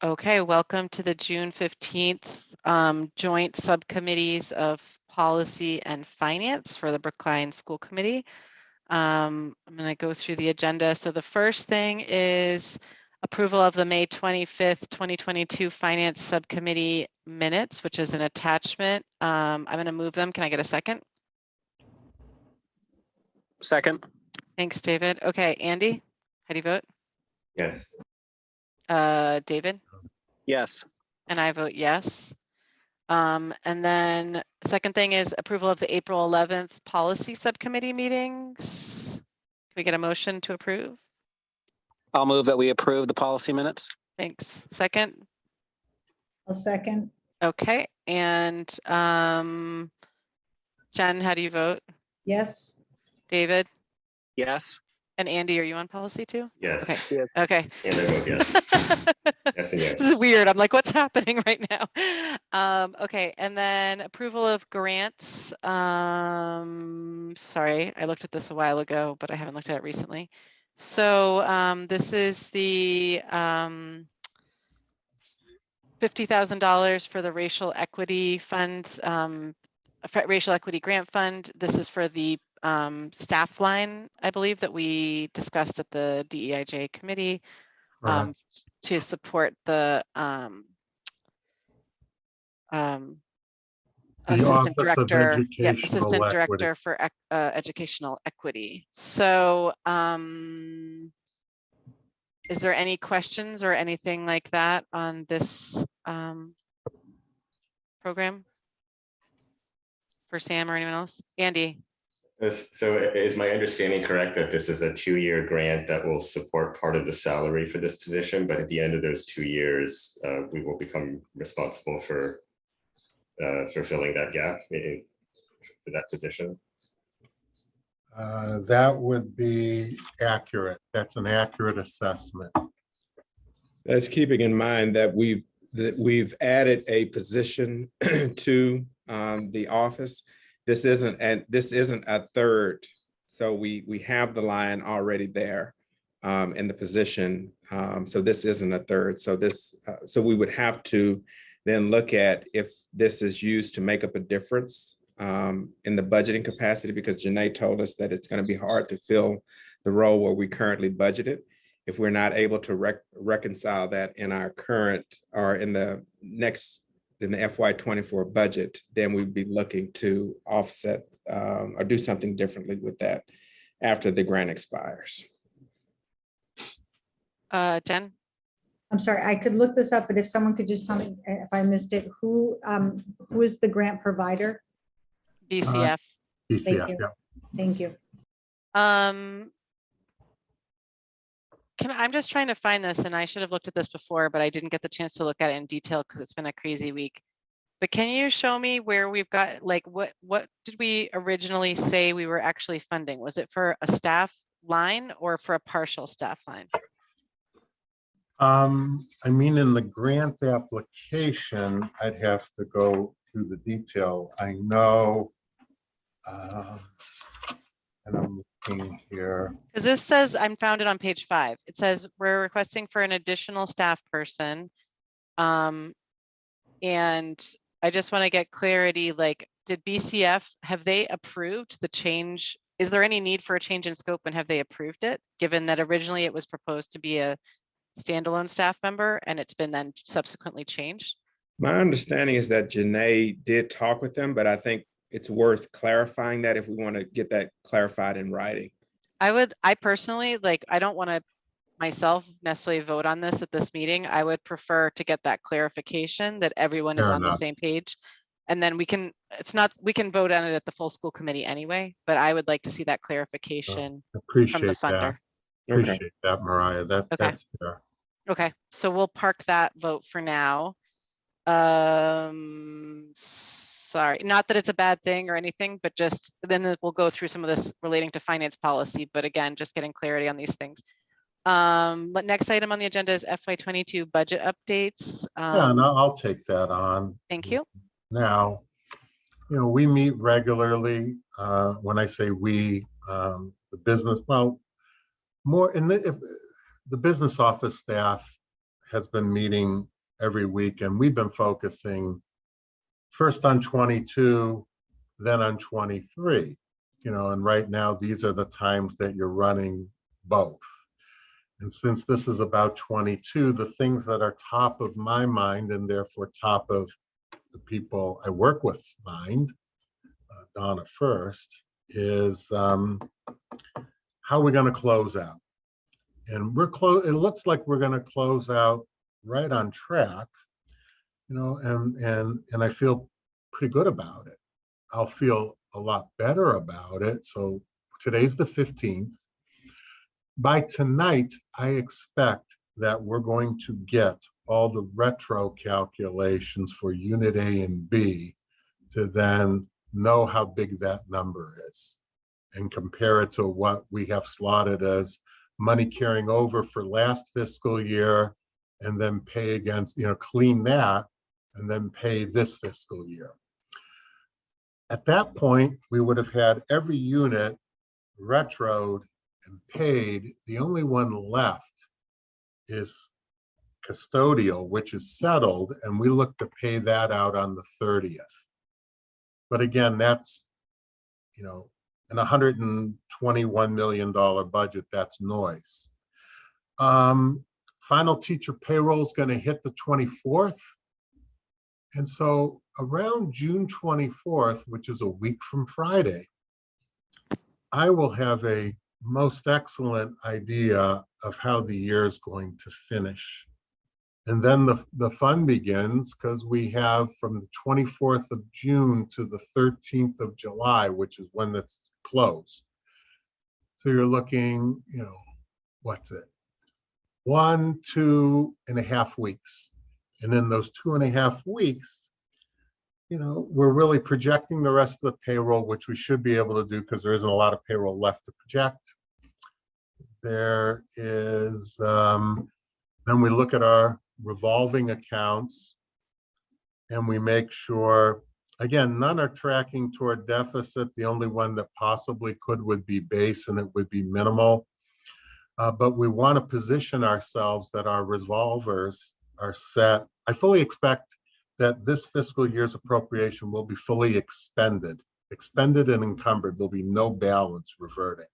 Okay, welcome to the June 15th joint subcommittees of policy and finance for the Brookline School Committee. I'm going to go through the agenda. So the first thing is approval of the May 25th, 2022 Finance Subcommittee minutes, which is an attachment. I'm going to move them. Can I get a second? Second. Thanks, David. Okay, Andy, how do you vote? Yes. David? Yes. And I vote yes. And then second thing is approval of the April 11th policy subcommittee meetings. Can we get a motion to approve? I'll move that we approve the policy minutes. Thanks. Second? A second. Okay. And Jen, how do you vote? Yes. David? Yes. And Andy, are you on policy too? Yes. Okay. Okay. And I vote yes. Yes and yes. This is weird. I'm like, what's happening right now? Okay, and then approval of grants. Sorry, I looked at this a while ago, but I haven't looked at it recently. So this is the $50,000 for the racial equity fund, racial equity grant fund. This is for the staff line, I believe, that we discussed at the DEIJ committee. To support the assistant director, director for educational equity. So is there any questions or anything like that on this program for Sam or anyone else? Andy? So is my understanding correct that this is a 2-year grant that will support part of the salary for this position, but at the end of those 2 years, we will become responsible for filling that gap for that position? That would be accurate. That's an accurate assessment. That's keeping in mind that we've added a position to the office. This isn't a third, so we have the line already there in the position. So this isn't a third. So so we would have to then look at if this is used to make up a difference in the budgeting capacity, because Janae told us that it's going to be hard to fill the role where we currently budgeted. If we're not able to reconcile that in our current or in the FY24 budget, then we'd be looking to offset or do something differently with that after the grant expires. Jen? I'm sorry, I could look this up, but if someone could just tell me if I missed it, who is the grant provider? BCF. BCF, Thank you. yeah. Thank you. I'm just trying to find this, and I should have looked at this before, but I didn't get the chance to look at it in detail because it's been a crazy week. But can you show me where we've got, like, what did we originally say we were actually funding? Was it for a staff line or for a partial staff line? I mean, in the grant application, I'd have to go through the detail. I know, and I'm looking here. Because this says, I found it on page 5. It says we're requesting for an additional staff person. And I just want to get clarity, like, did BCF, have they approved the change? Is there any need for a change in scope, and have they approved it, given that originally it was proposed to be a standalone staff member and it's been then subsequently changed? My understanding is that Janae did talk with them, but I think it's worth clarifying that if we want to get that clarified in writing. I personally, like, I don't want to myself necessarily vote on this at this meeting. I would prefer to get that clarification that everyone is on the same page. And then we can vote on it at the full school committee anyway, but I would like to see that clarification from the funder. Appreciate that, Mariah. That's fair. Okay, so we'll park that vote for now. Sorry, not that it's a bad thing or anything, but just then we'll go through some of this relating to finance policy. But again, just getting clarity on these things. But next item on the agenda is FY22 budget updates. Yeah, and I'll take that on. Thank you. Now, we meet regularly. When I say we, the business, well, more in the business office staff has been meeting every week, and we've been focusing first on 22, then on 23. And right now, these are the times that you're running both. And since this is about 22, the things that are top of my mind, and therefore top of the people I work with mind, Donna first, is how are we going to close out? And it looks like we're going to close out right on track, and I feel pretty good about it. I'll feel a lot better about it. So today's the 15th. By tonight, I expect that we're going to get all the retro calculations for unit A and B to then know how big that number is and compare it to what we have slotted as money carrying over for last fiscal year, and then pay against, clean that and then pay this fiscal year. At that point, we would have had every unit retroed and paid. The only one left is custodial, which is settled, and we look to pay that out on the 30th. But again, that's, an $121 million budget, that's noise. Final teacher payroll is going to hit the 24th. And so around June 24th, which is a week from Friday, I will have a most excellent idea of how the year is going to finish. And then the fun begins, because we have from the 24th of June to the 13th of July, which is when it's closed. So you're looking, what's it? 2.5 weeks. And in those 2.5 weeks, we're really projecting the rest of the payroll, which we should be able to do because there isn't a lot of payroll left to project. There is, then we look at our revolving accounts and we make sure, again, none are tracking toward deficit. The only one that possibly could would be base, and it would be minimal. But we want to position ourselves that our revolvers are set. I fully expect that this fiscal year's appropriation will be fully expended and encumbered. There'll be no balance reverting.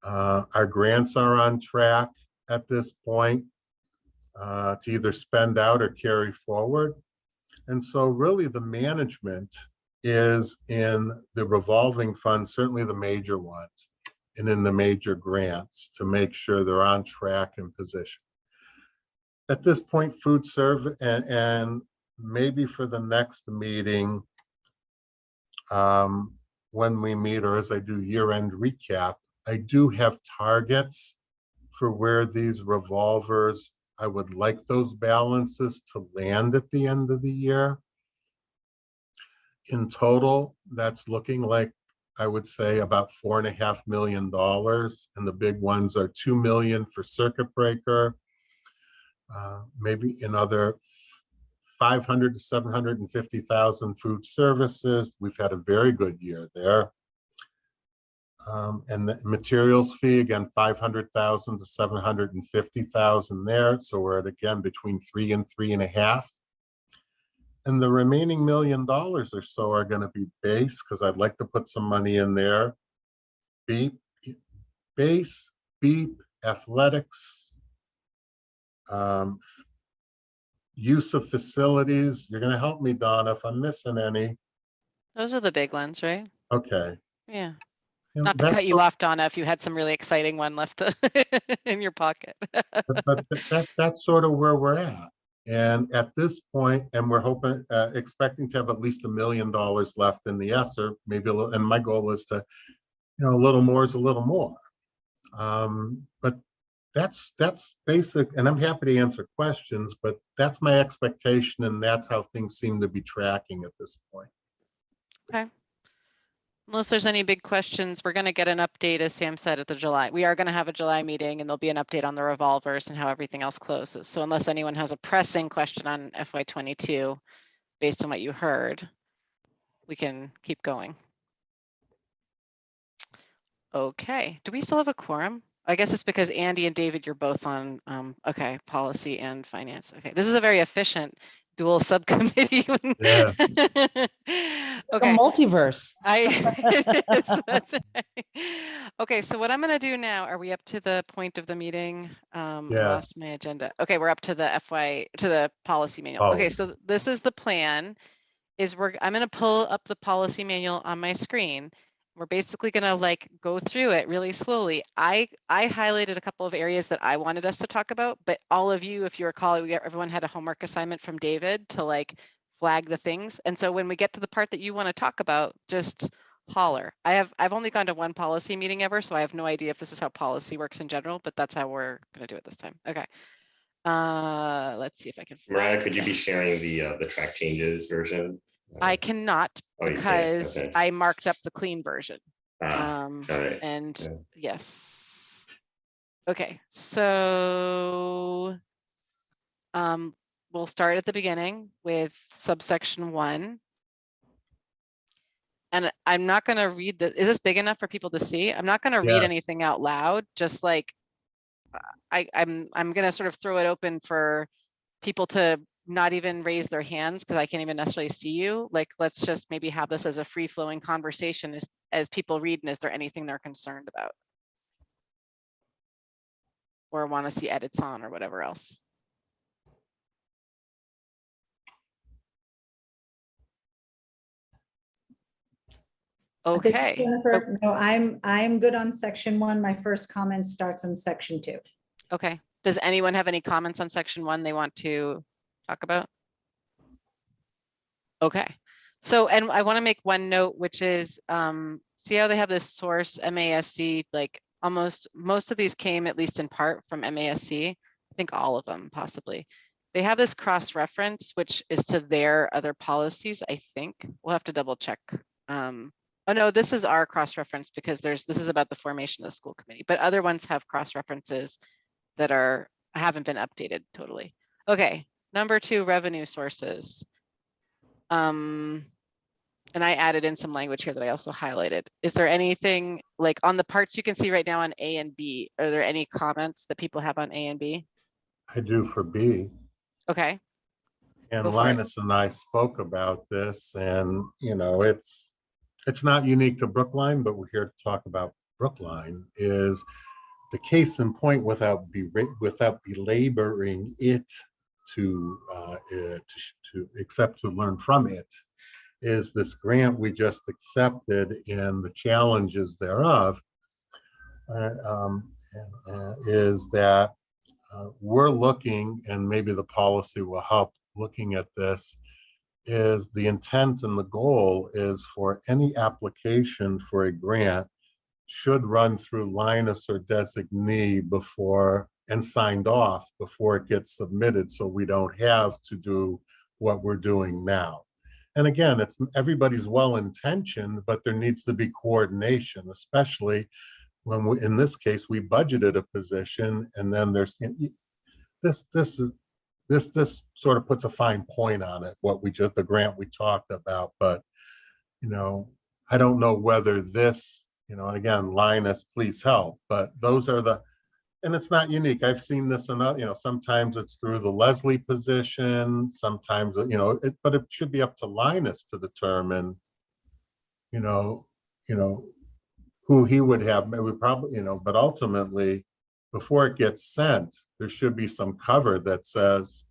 Our grants are on track at this point to either spend out or carry forward. And so really the management is in the revolving funds, certainly the major ones, and in the major grants to make sure they're on track and position. At this point, food service, and maybe for the next meeting, when we meet, or as I do year-end recap, I do have targets for where these revolvers, I would like those balances to land at the end of the year. In total, that's looking like, I would say, about $4.5 million. And the big ones are $2 million for circuit breaker, maybe another 500 to 750,000 food services. We've had a very good year there. And the materials fee, again, 500,000 to 750,000 there. So we're at, again, between 3 and 3.5. And the remaining $1 million or so are going to be base, because I'd like to put some money in there. Base, beep, athletics, use of facilities. You're going to help me, Donna, if I'm missing any. Those are the big ones, right? Okay. Yeah. You know, Not to that's cut you off, Donna, if you had some really exciting one left in your pocket. but that's sort of where we're at. And at this point, and we're hoping, expecting to have at least $1 million left in the ESSER, maybe a little, and my goal is to, a little more is a little more. But that's basic, and I'm happy to answer questions, but that's my expectation, and that's how things seem to be tracking at this point. Okay. Unless there's any big questions, we're going to get an update, as Sam said, at the July. We are going to have a July meeting, and there'll be an update on the revolvers and how everything else closes. So unless anyone has a pressing question on FY22, based on what you heard, we can keep going. Okay. Do we still have a quorum? I guess it's because Andy and David, you're both on, okay, policy and finance. Okay, this is a very efficient dual subcommittee. Yeah. The Okay, multiverse. okay, so what I'm gonna do now, are we up to the point of the meeting? I Yes. lost my agenda. Okay, we're up to the to the policy manual. Okay, so this is the plan, I'm gonna pull up the policy manual on my screen. We're basically gonna like go through it really slowly. I highlighted a couple of areas that I wanted us to talk about, but all of you, if you recall, everyone had a homework assignment from David to like flag the things. And so when we get to the part that you want to talk about, just holler. I've only gone to one policy meeting ever, so I have no idea if this is how policy works in general, but that's how we're gonna do it this time. Okay. Let's see if I can. Mariah, could you be sharing the track changes version? I cannot Oh, you can't, because okay. I marked up the clean version. All right. And So, yes. Okay, so we'll start at the beginning with subsection 1. And I'm not going to read the, is this big enough for people to see? I'm not going to read Yeah. anything out loud, just like I'm going to sort of throw it open for people to not even raise their hands because I can't even necessarily see you. Like, let's just maybe have this as a free flowing conversation as people read, and is there anything they're concerned about? Or want to see edits on or whatever else. I think, Okay. Jennifer, no, I'm good on section 1. My first comment starts on section 2. Okay. Does anyone have any comments on section 1 they want to talk about? Okay. So, and I want to make one note, which is, see how they have this source MASC, like most of these came at least in part from MASC. I think all of them possibly. They have this cross-reference, which is to their other policies, I think. We'll have to double check. Oh no, this is our cross-reference because this is about the formation of the school committee, but other ones have cross-references that haven't been updated totally. Okay, number 2, revenue sources. And I added in some language here that I also highlighted. Is there anything like on the parts you can see right now on A and B? Are there any comments that people have on A and B? I do for B. Okay. And Go for it. Linus and I spoke about this, and it's not unique to Brookline, but we're here to talk about Brookline. Is the case in point, without belaboring it, except to learn from it, is this grant we just accepted and the challenges thereof. Is that we're looking, and maybe the policy will help looking at this, is the intent and the goal is for any application for a grant should run through Linus or designee before and signed off before it gets submitted, so we don't have to do what we're doing now. And again, it's everybody's well-intentioned, but there needs to be coordination, especially when we, in this case, we budgeted a position, and then there's this sort of puts a fine point on it, the grant we talked about. But I don't know whether this, and again, Linus, please help, but those are and it's not unique. I've seen this in sometimes it's through the Leslie position, sometimes but it should be up to Linus to determine who he would have. We probably but ultimately, before it gets sent, there should be some cover that says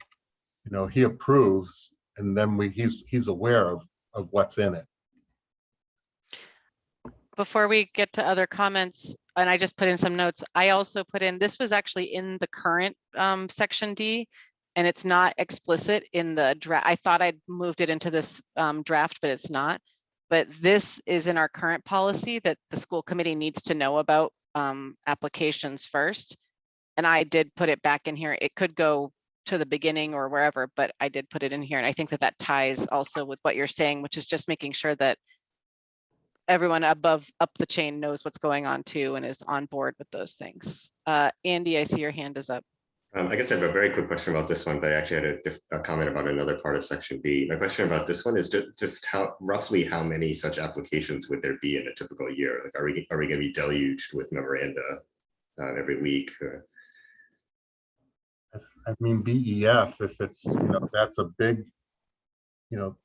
he approves, and then he's aware of what's in it. Before we get to other comments, and I just put in some notes, I also put in, this was actually in the current section D, and it's not explicit in the draft. I thought I'd moved it into this draft, but it's not. But this is in our current policy that the school committee needs to know about applications first. And I did put it back in here. It could go to the beginning or wherever, but I did put it in here. And I think that ties also with what you're saying, which is just making sure that everyone up the chain knows what's going on too and is on board with those things. Andy, I see your hand is up. I guess I have a very quick question about this one, but I actually had a comment about another part of section B. My question about this one is just roughly how many such applications would there be in a typical year? Like, are we going to be deluged with memoranda every week. I mean, BEF, if it's, that's a big,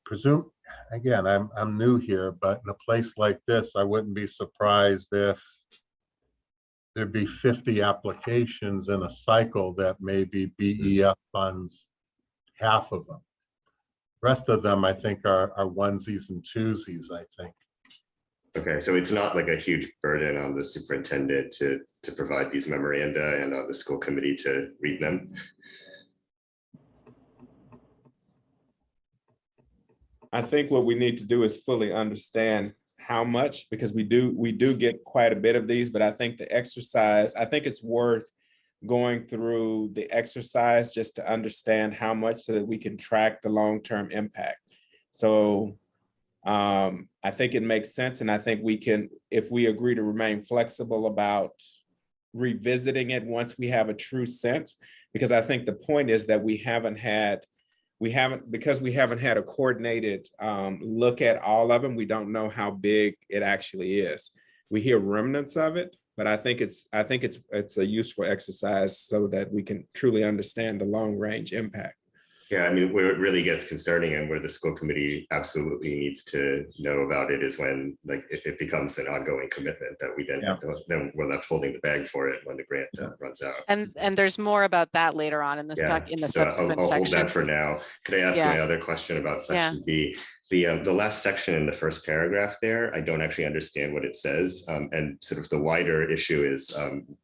presume, again, I'm new here, but in a place like this, I wouldn't be surprised if there'd be 50 applications in a cycle that maybe BEF funds half of them. Rest of them, I think, are onesies and twosies, I think. Okay, so it's not like a huge burden on the superintendent to provide these memoranda and on the school committee to read them. I think what we need to do is fully understand how much, because we do get quite a bit of these, but I think the exercise, I think it's worth going through the exercise just to understand how much so that we can track the long-term impact. So I think it makes sense. And I think we can, if we agree to remain flexible about revisiting it once we have a true sense, because I think the point is that because we haven't had a coordinated look at all of them, we don't know how big it actually is. We hear remnants of it, but I think it's a useful exercise so that we can truly understand the long range impact. Yeah, I mean, where it really gets concerning and where the school committee absolutely needs to know about it is when it becomes an ongoing commitment that we then then we're left holding the bag for it when the grant runs out. And there's more about that later on in the subsequent I'll hold sections. that for now. Could I ask my other question about section B? The last section in the first paragraph there, I don't actually understand what it says. And sort of the wider issue is,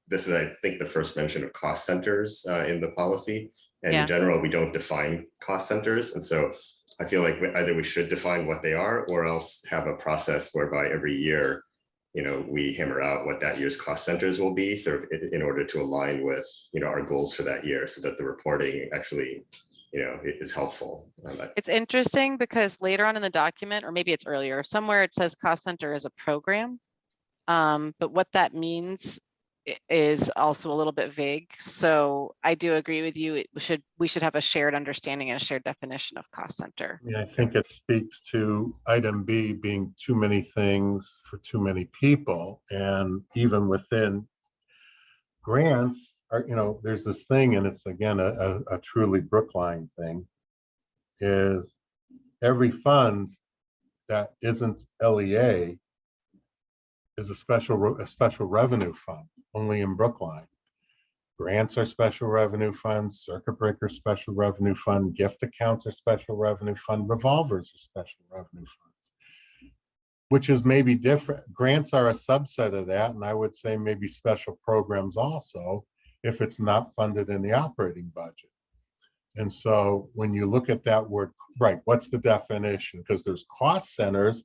this is, I think, the first mention of cost centers in the policy. And in general, we don't define cost centers. And so I feel like either we should define what they are or else have a process whereby every year, we hammer out what that year's cost centers will be sort of in order to align with, our goals for that year so that the reporting actually, is helpful. It's interesting because later on in the document, or maybe it's earlier, somewhere it says cost center is a program. But what that means is also a little bit vague. So I do agree with you. We should have a shared understanding and a shared definition of cost center. I mean, I think it speaks to item B being too many things for too many people. And even within grants, there's this thing, and it's again a truly Brookline thing, is every fund that isn't LEA is a special revenue fund, only in Brookline. Grants are special revenue funds, circuit breaker special revenue fund, gift accounts are special revenue fund, revolvers are special revenue funds, which is maybe different. Grants are a subset of that, and I would say maybe special programs also, if it's not funded in the operating budget. And so when you look at that word, right, what's the definition? Because there's cost centers.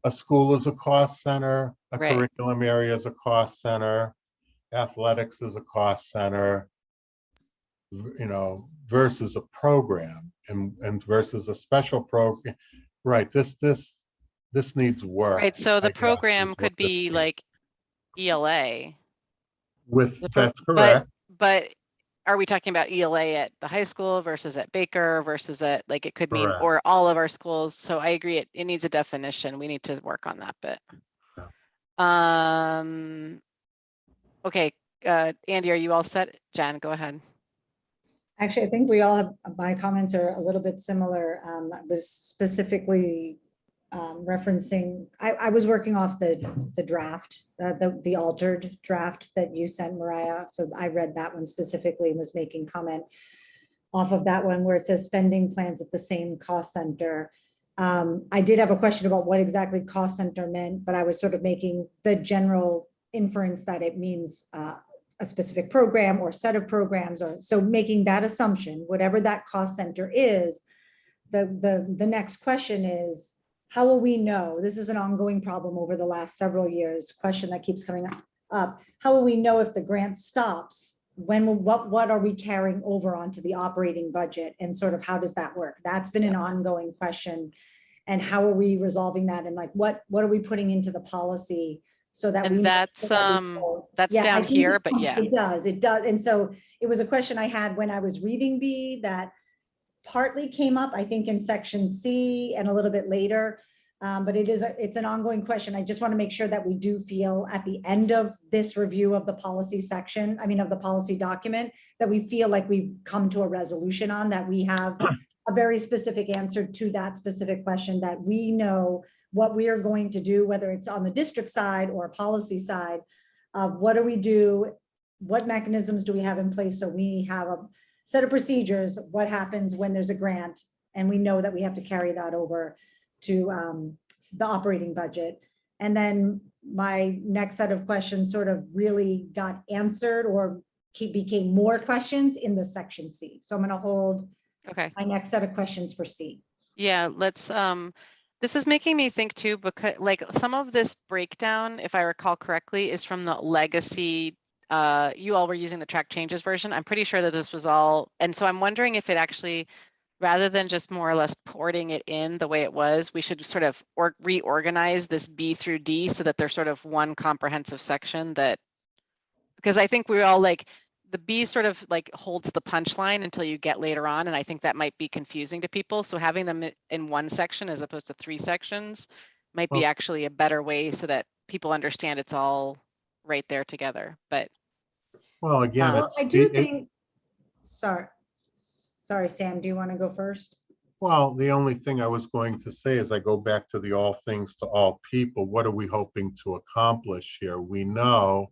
A school is a cost center, a curriculum area is a cost center, athletics is a cost center, versus a program and versus a special program. Right, this needs work. Right, so the program could be like ELA. That's correct. But are we talking about ELA at the high school versus at Baker versus at, it could mean, or all of our schools? So I agree, it needs a definition. We need to work on that bit. Yeah. Okay, Andy, are you all set? Jen, go ahead. Actually, I think we all have, my comments are a little bit similar. I was specifically referencing, I was working off the draft, the altered draft that you sent, Mariah. So I read that one specifically and was making comment off of that one where it says spending plans at the same cost center. I did have a question about what exactly cost center meant, but I was sort of making the general inference that it means a specific program or set of programs, or so making that assumption, whatever that cost center is, the next question is, how will we know? This is an ongoing problem over the last several years, question that keeps coming up. How will we know if the grant stops? What are we carrying over onto the operating budget, and sort of how does that work? That's been an ongoing question. And how are we resolving that? And what are we putting into the policy so that and that's down here, but it does. And so it was a question I had when I was reading B that partly came up, I think, in section C and a little bit later. But it's an ongoing question. I just want to make sure that we do feel at the end of this review of the policy section, of the policy document, that we feel like we've come to a resolution on, that we have a very specific answer to that specific question, that we know what we are going to do, whether it's on the district side or policy side, of what do we do, what mechanisms do we have in place, so we have a set of procedures, what happens when there's a grant, and we know that we have to carry that over to the operating budget. And then my next set of questions sort of really got answered or became more questions in the section C. So I'm going to hold Okay. my next set of questions for C. Yeah, let's, this is making me think too, because like some of this breakdown, if I recall correctly, is from the legacy, you all were using the track changes version. I'm pretty sure that this was all, and so I'm wondering if it actually, rather than just more or less porting it in the way it was, we should sort of reorganize this B through D so that they're sort of one comprehensive section that, because I think we're all like, the B sort of like holds the punchline until you get later on. And I think that might be confusing to people. So having them in one section as opposed to 3 sections might be Well- actually a better way so that people understand it's all right there together. But Well, again, Well, it's. I do think, sorry, Sam, do you want to go first? Well, the only thing I was going to say is I go back to the all things to all people. What are we hoping to accomplish here? We know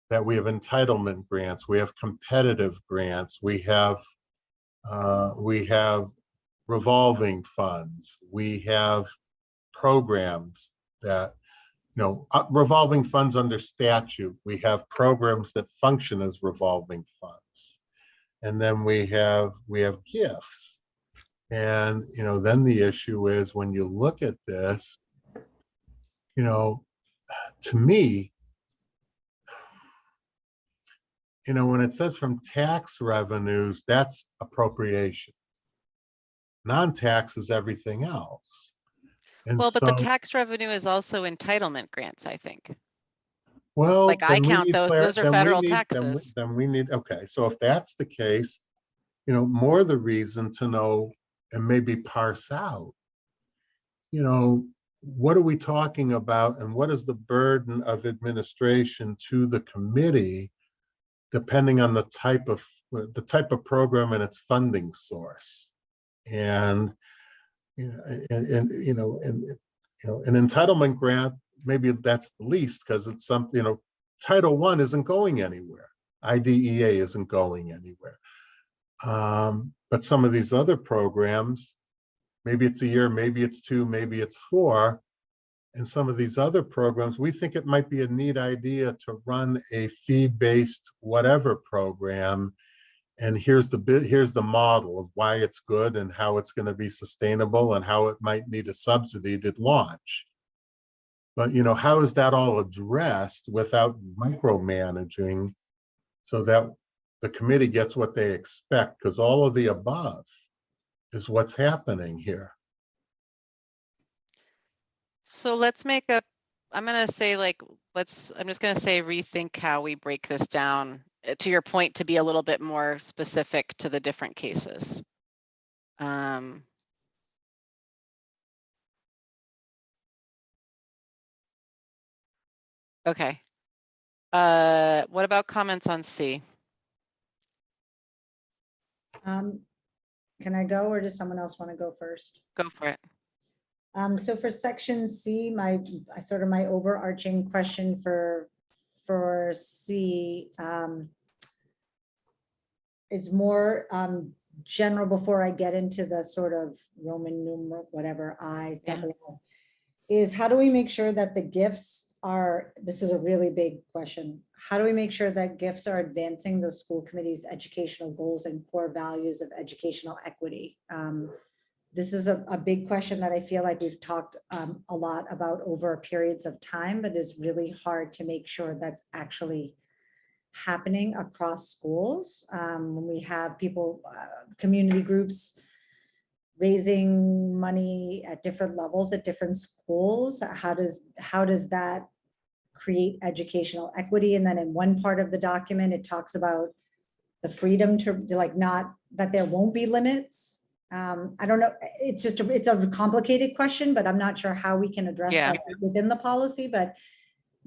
that we have entitlement grants, we have competitive grants, we have revolving funds, we have programs that, revolving funds under statute. We have programs that function as revolving funds. And then we have gifts. And, then the issue is when you look at this, to me, when it says from tax revenues, that's appropriation. Non-tax is everything else. And well, but the so, tax revenue is also entitlement grants, I think. well, Like I then we count need those are then we federal need- taxes. Then we need, okay, so if that's the case, more the reason to know and maybe parse out, what are we talking about and what is the burden of administration to the committee, depending on the type of program and its funding source. And an entitlement grant, maybe that's the least, because it's something, Title I isn't going anywhere. IDEA isn't going anywhere. But some of these other programs, maybe it's a year, maybe it's 2, maybe it's 4. And some of these other programs, we think it might be a neat idea to run a fee-based whatever program. And here's the model of why it's good and how it's going to be sustainable and how it might need a subsidy to launch. But, how is that all addressed without micromanaging so that the committee gets what they expect? Because all of the above is what's happening here. So let's make I'm going to say I'm just going to say rethink how we break this down, to your point, to be a little bit more specific to the different cases. Okay. What about comments on C? Can I go, or does someone else want to go first? Go for it. So for section C, my overarching question for C is more general before I get into the sort of Roman numeral, whatever, is how do we make sure that the gifts are, this is a really big question. How do we make sure that gifts are advancing the school committee's educational goals and core values of educational equity? This is a big question that I feel like we've talked a lot about over periods of time, but is really hard to make sure that's actually happening across schools. When we have people, community groups raising money at different levels at different schools, how does that create educational equity? And then in one part of the document, it talks about the freedom to, like, not that there won't be limits I don't know, it's just, it's a complicated question, but I'm not sure how we can address Yeah. that within the policy, but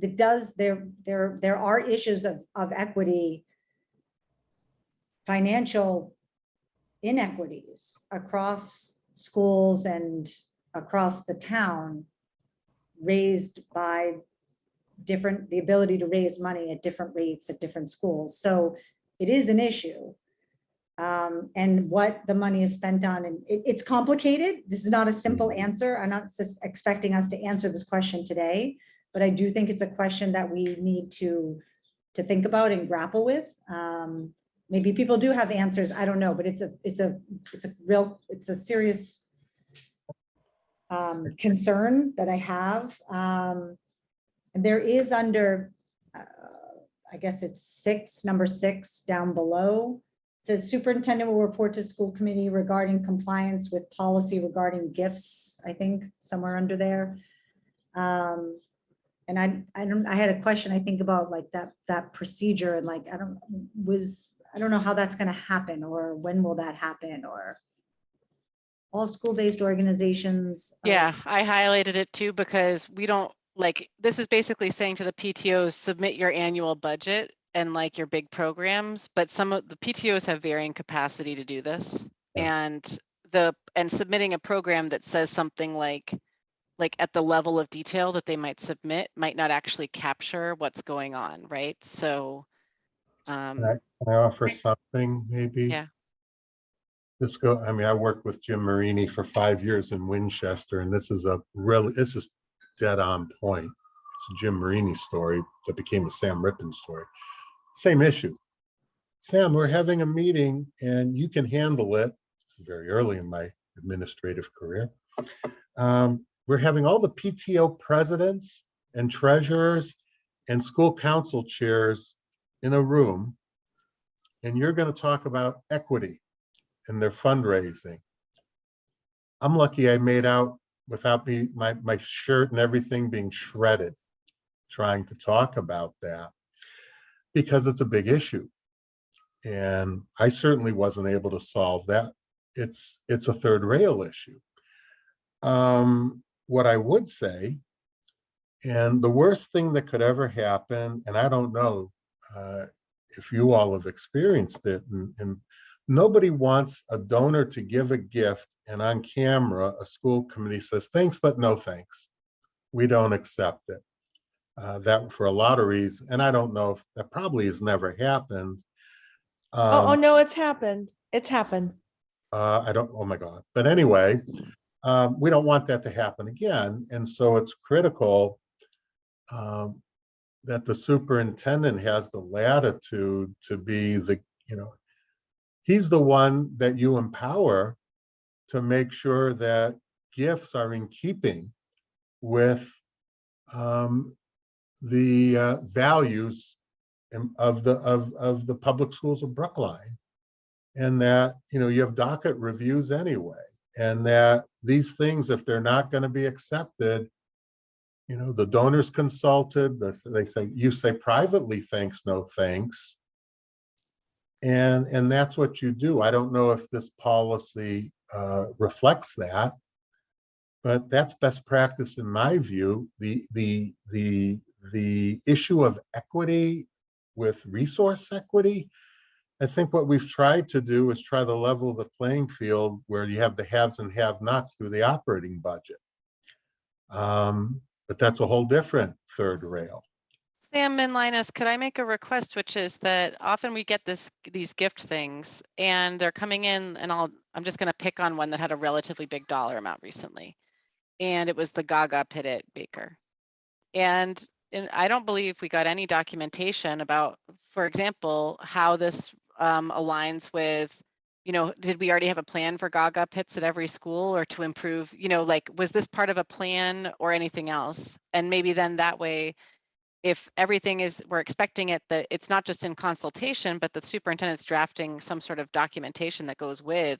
it does, there are issues of equity, financial inequities across schools and across the town raised by the ability to raise money at different rates at different schools. So it is an issue. And what the money is spent on, and it's complicated. This is not a simple answer. I'm not just expecting us to answer this question today, but I do think it's a question that we need to think about and grapple with. Maybe people do have answers. I don't know, but it's a serious concern that I have. And there is under, I guess it's number 6 down below. It says superintendent will report to school committee regarding compliance with policy regarding gifts, I think somewhere under there. And I had a question, I think, about like that procedure, and like, I don't know how that's gonna happen, or when will that happen, or all school-based organizations. Yeah, I highlighted it too, because we don't, like, this is basically saying to the PTOs, submit your annual budget and like your big programs, but some of the PTOs have varying capacity to do this. And submitting a program that says something like at the level of detail that they might submit might not actually capture what's going on, right? So Can I offer something, maybe? yeah. I mean, I worked with Jim Marini for 5 years in Winchester, and this is dead on point. It's a Jim Marini story that became a Sam Rippon story. Same issue. Sam, we're having a meeting and you can handle it. This is very early in my administrative career. We're having all the PTO presidents and treasurers and school council chairs in a room, and you're going to talk about equity and their fundraising. I'm lucky I made out without my shirt and everything being shredded, trying to talk about that, because it's a big issue. And I certainly wasn't able to solve that. It's a third rail issue. What I would say, and the worst thing that could ever happen, and I don't know if you all have experienced it, and nobody wants a donor to give a gift and on camera a school committee says thanks but no thanks, we don't accept it. That for a lot of reasons, and I don't know if that probably has never happened. Oh no, it's happened. It's happened. I don't, oh my God. But anyway, we don't want that to happen again. And so it's critical that the superintendent has the latitude to be he's the one that you empower to make sure that gifts are in keeping with the values of the public schools of Brookline, and that you have docket reviews anyway, and that these things, if they're not going to be accepted, the donors consulted, you say privately thanks, no thanks, and that's what you do. I don't know if this policy reflects that, but that's best practice in my view. The issue of equity with resource equity, I think what we've tried to do is try to level the playing field where you have the haves and have-nots through the operating budget. But that's a whole different third rail. Sam and Linus, could I make a request, which is that often we get these gift things and they're coming in, and I'm just going to pick on one that had a relatively big dollar amount recently. And it was the Gaga pit at Baker. And I don't believe we got any documentation about, for example, how this aligns with, did we already have a plan for Gaga pits at every school, or to improve, like, was this part of a plan or anything else? And maybe then that way, if everything we're expecting it, that it's not just in consultation, but the superintendent's drafting some sort of documentation that goes with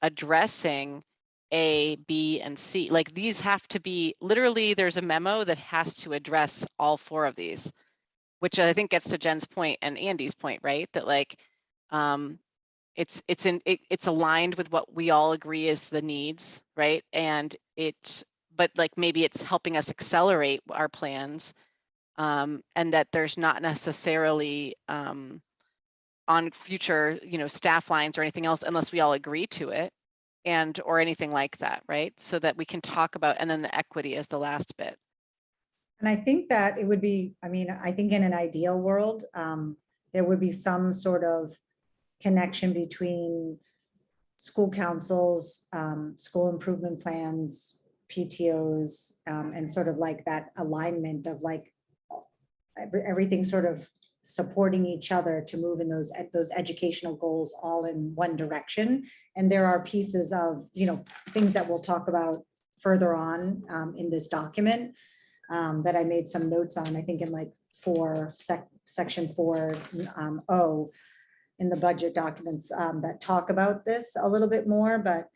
addressing A, B, and C. Like, these have to be, literally, there's a memo that has to address all 4 of these, which I think gets to Jen's point and Andy's point, right? That like, it's aligned with what we all agree is the needs, right? And but like maybe it's helping us accelerate our plans, and that there's not necessarily on future, staff lines or anything else unless we all agree to it, and or anything like that, right? So that we can talk about, and then the equity is the last bit. And I think that it would be, I mean, I think in an ideal world, there would be some sort of connection between school councils, school improvement plans, PTOs, and sort of like that alignment of like everything sort of supporting each other to move in those educational goals all in one direction. And there are pieces of, things that we'll talk about further on in this document that I made some notes on, I think in like section 4, in the budget documents that talk about this a little bit more. But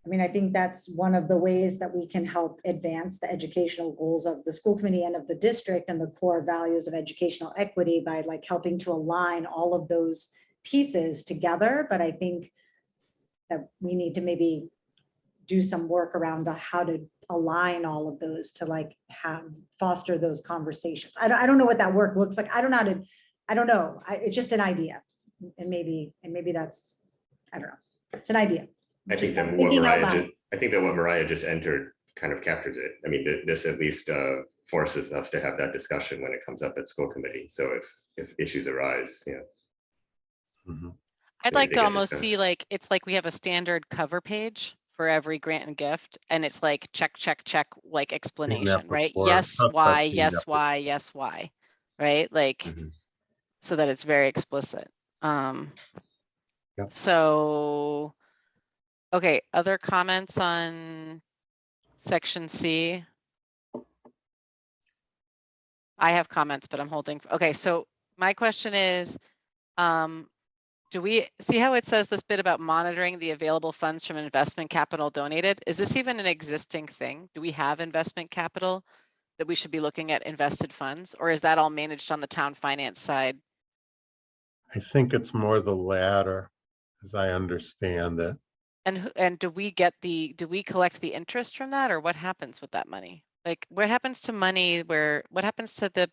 I mean, I think that's one of the ways that we can help advance the educational goals of the school committee and of the district and the core values of educational equity by like helping to align all of those pieces together. But I think that we need to maybe do some work around how to align all of those to like foster those conversations. I don't know what that work looks like. I don't know. It's just an idea. And maybe that's, I don't know. It's an idea. I think that what Mariah just entered kind of captures it. I mean, this at least forces us to have that discussion when it comes up at school committee. So if issues arise, I'd like to almost see like, it's like we have a standard cover page for every grant and gift, and it's like check, like explanation, right? Yes, why, yes, why, yes, why, right? Like, so that it's very explicit. So, okay, other comments on section C? I have comments, but I'm holding. Okay, so my question is, do we see how it says this bit about monitoring the available funds from investment capital donated? Is this even an existing thing? Do we have investment capital that we should be looking at invested funds, or is that all managed on the town finance side? I think it's more the latter, as I understand it. And do we collect the interest from that, or what happens with that money? Like, what happens to money what happens to the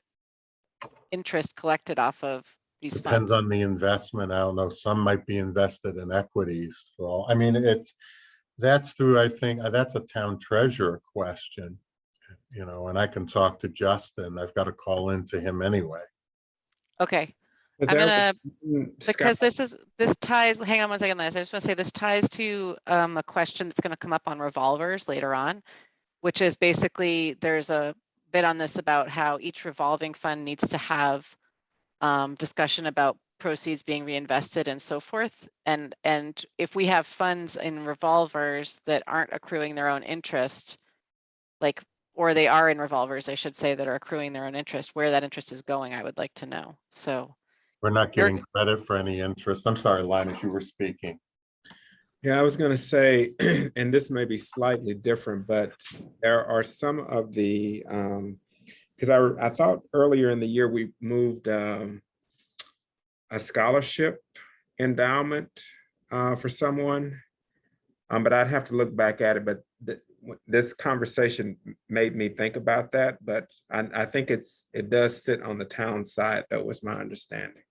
interest collected off of these Depends funds? on the investment. I don't know. Some might be invested in equities for all. I mean, that's through, I think that's a town treasurer question, and I can talk to Justin. I've got to call into him anyway. Okay. But I'm there- gonna, because this ties, hang on one second, Liz. I just want to say this ties to a question that's going to come up on revolvers later on, which is basically there's a bit on this about how each revolving fund needs to have discussion about proceeds being reinvested and so forth. And if we have funds in revolvers that aren't accruing their own interest, like, or they are in revolvers, I should say, that are accruing their own interest, where that interest is going, I would like to know. So We're not getting credit for any interest. I'm sorry, Linus, you were speaking. Yeah, I was going to say, and this may be slightly different, but there are some of the, because I thought earlier in the year we moved a scholarship endowment for someone, but I'd have to look back at it. But this conversation made me think about that. But I think it does sit on the town side. That was my understanding.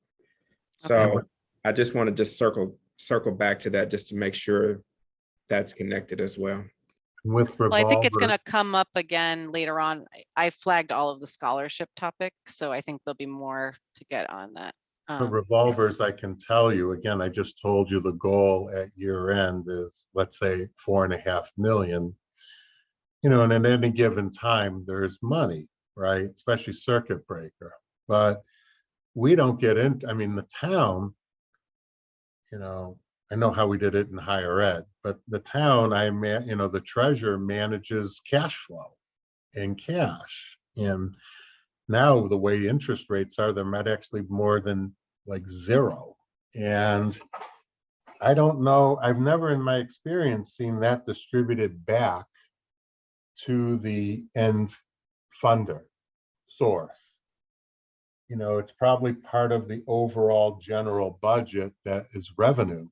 So Okay. I just want to just circle back to that just to make sure that's connected as well. With well, I think it's revolver, going to come up again later on. I flagged all of the scholarship topics, so I think there'll be more to get on that. the revolvers, I can tell you, again, I just told you the goal at year end is, let's say, 4.5 million. And at any given time, there's money, right? Especially circuit breaker. But we don't get in, I mean, the town, I know how we did it in higher ed, but the town, the treasurer manages cash flow and cash. And now the way interest rates are, there might actually be more than like zero. And I don't know, I've never in my experience seen that distributed back to the end funder source. It's probably part of the overall general budget that is revenue.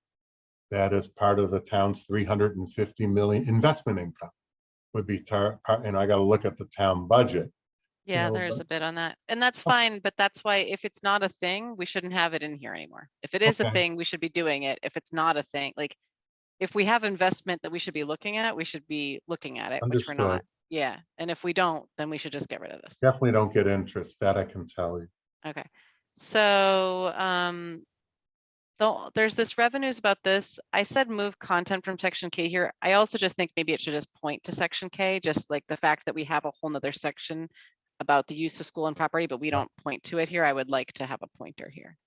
that is part of the town's 350 million investment income would be and I got to look at the town budget. Yeah, know, there's but- a bit on that. And that's fine, but that's why if it's not a thing, we shouldn't have it in here anymore. If it is a Okay. thing, we should be doing it. If it's not a thing, like if we have investment that we should be looking at, we should be looking at it, which we're not. Understood. Yeah. And if we don't, then we should just get rid of this. Definitely don't get interest, that I can tell you. Okay. So, there's this revenues about this. I said move content from section K here. I also just think maybe it should just point to section K, just like the fact that we have a whole nother section about the use of school and property, but we don't point to it here. I would like to have a pointer here.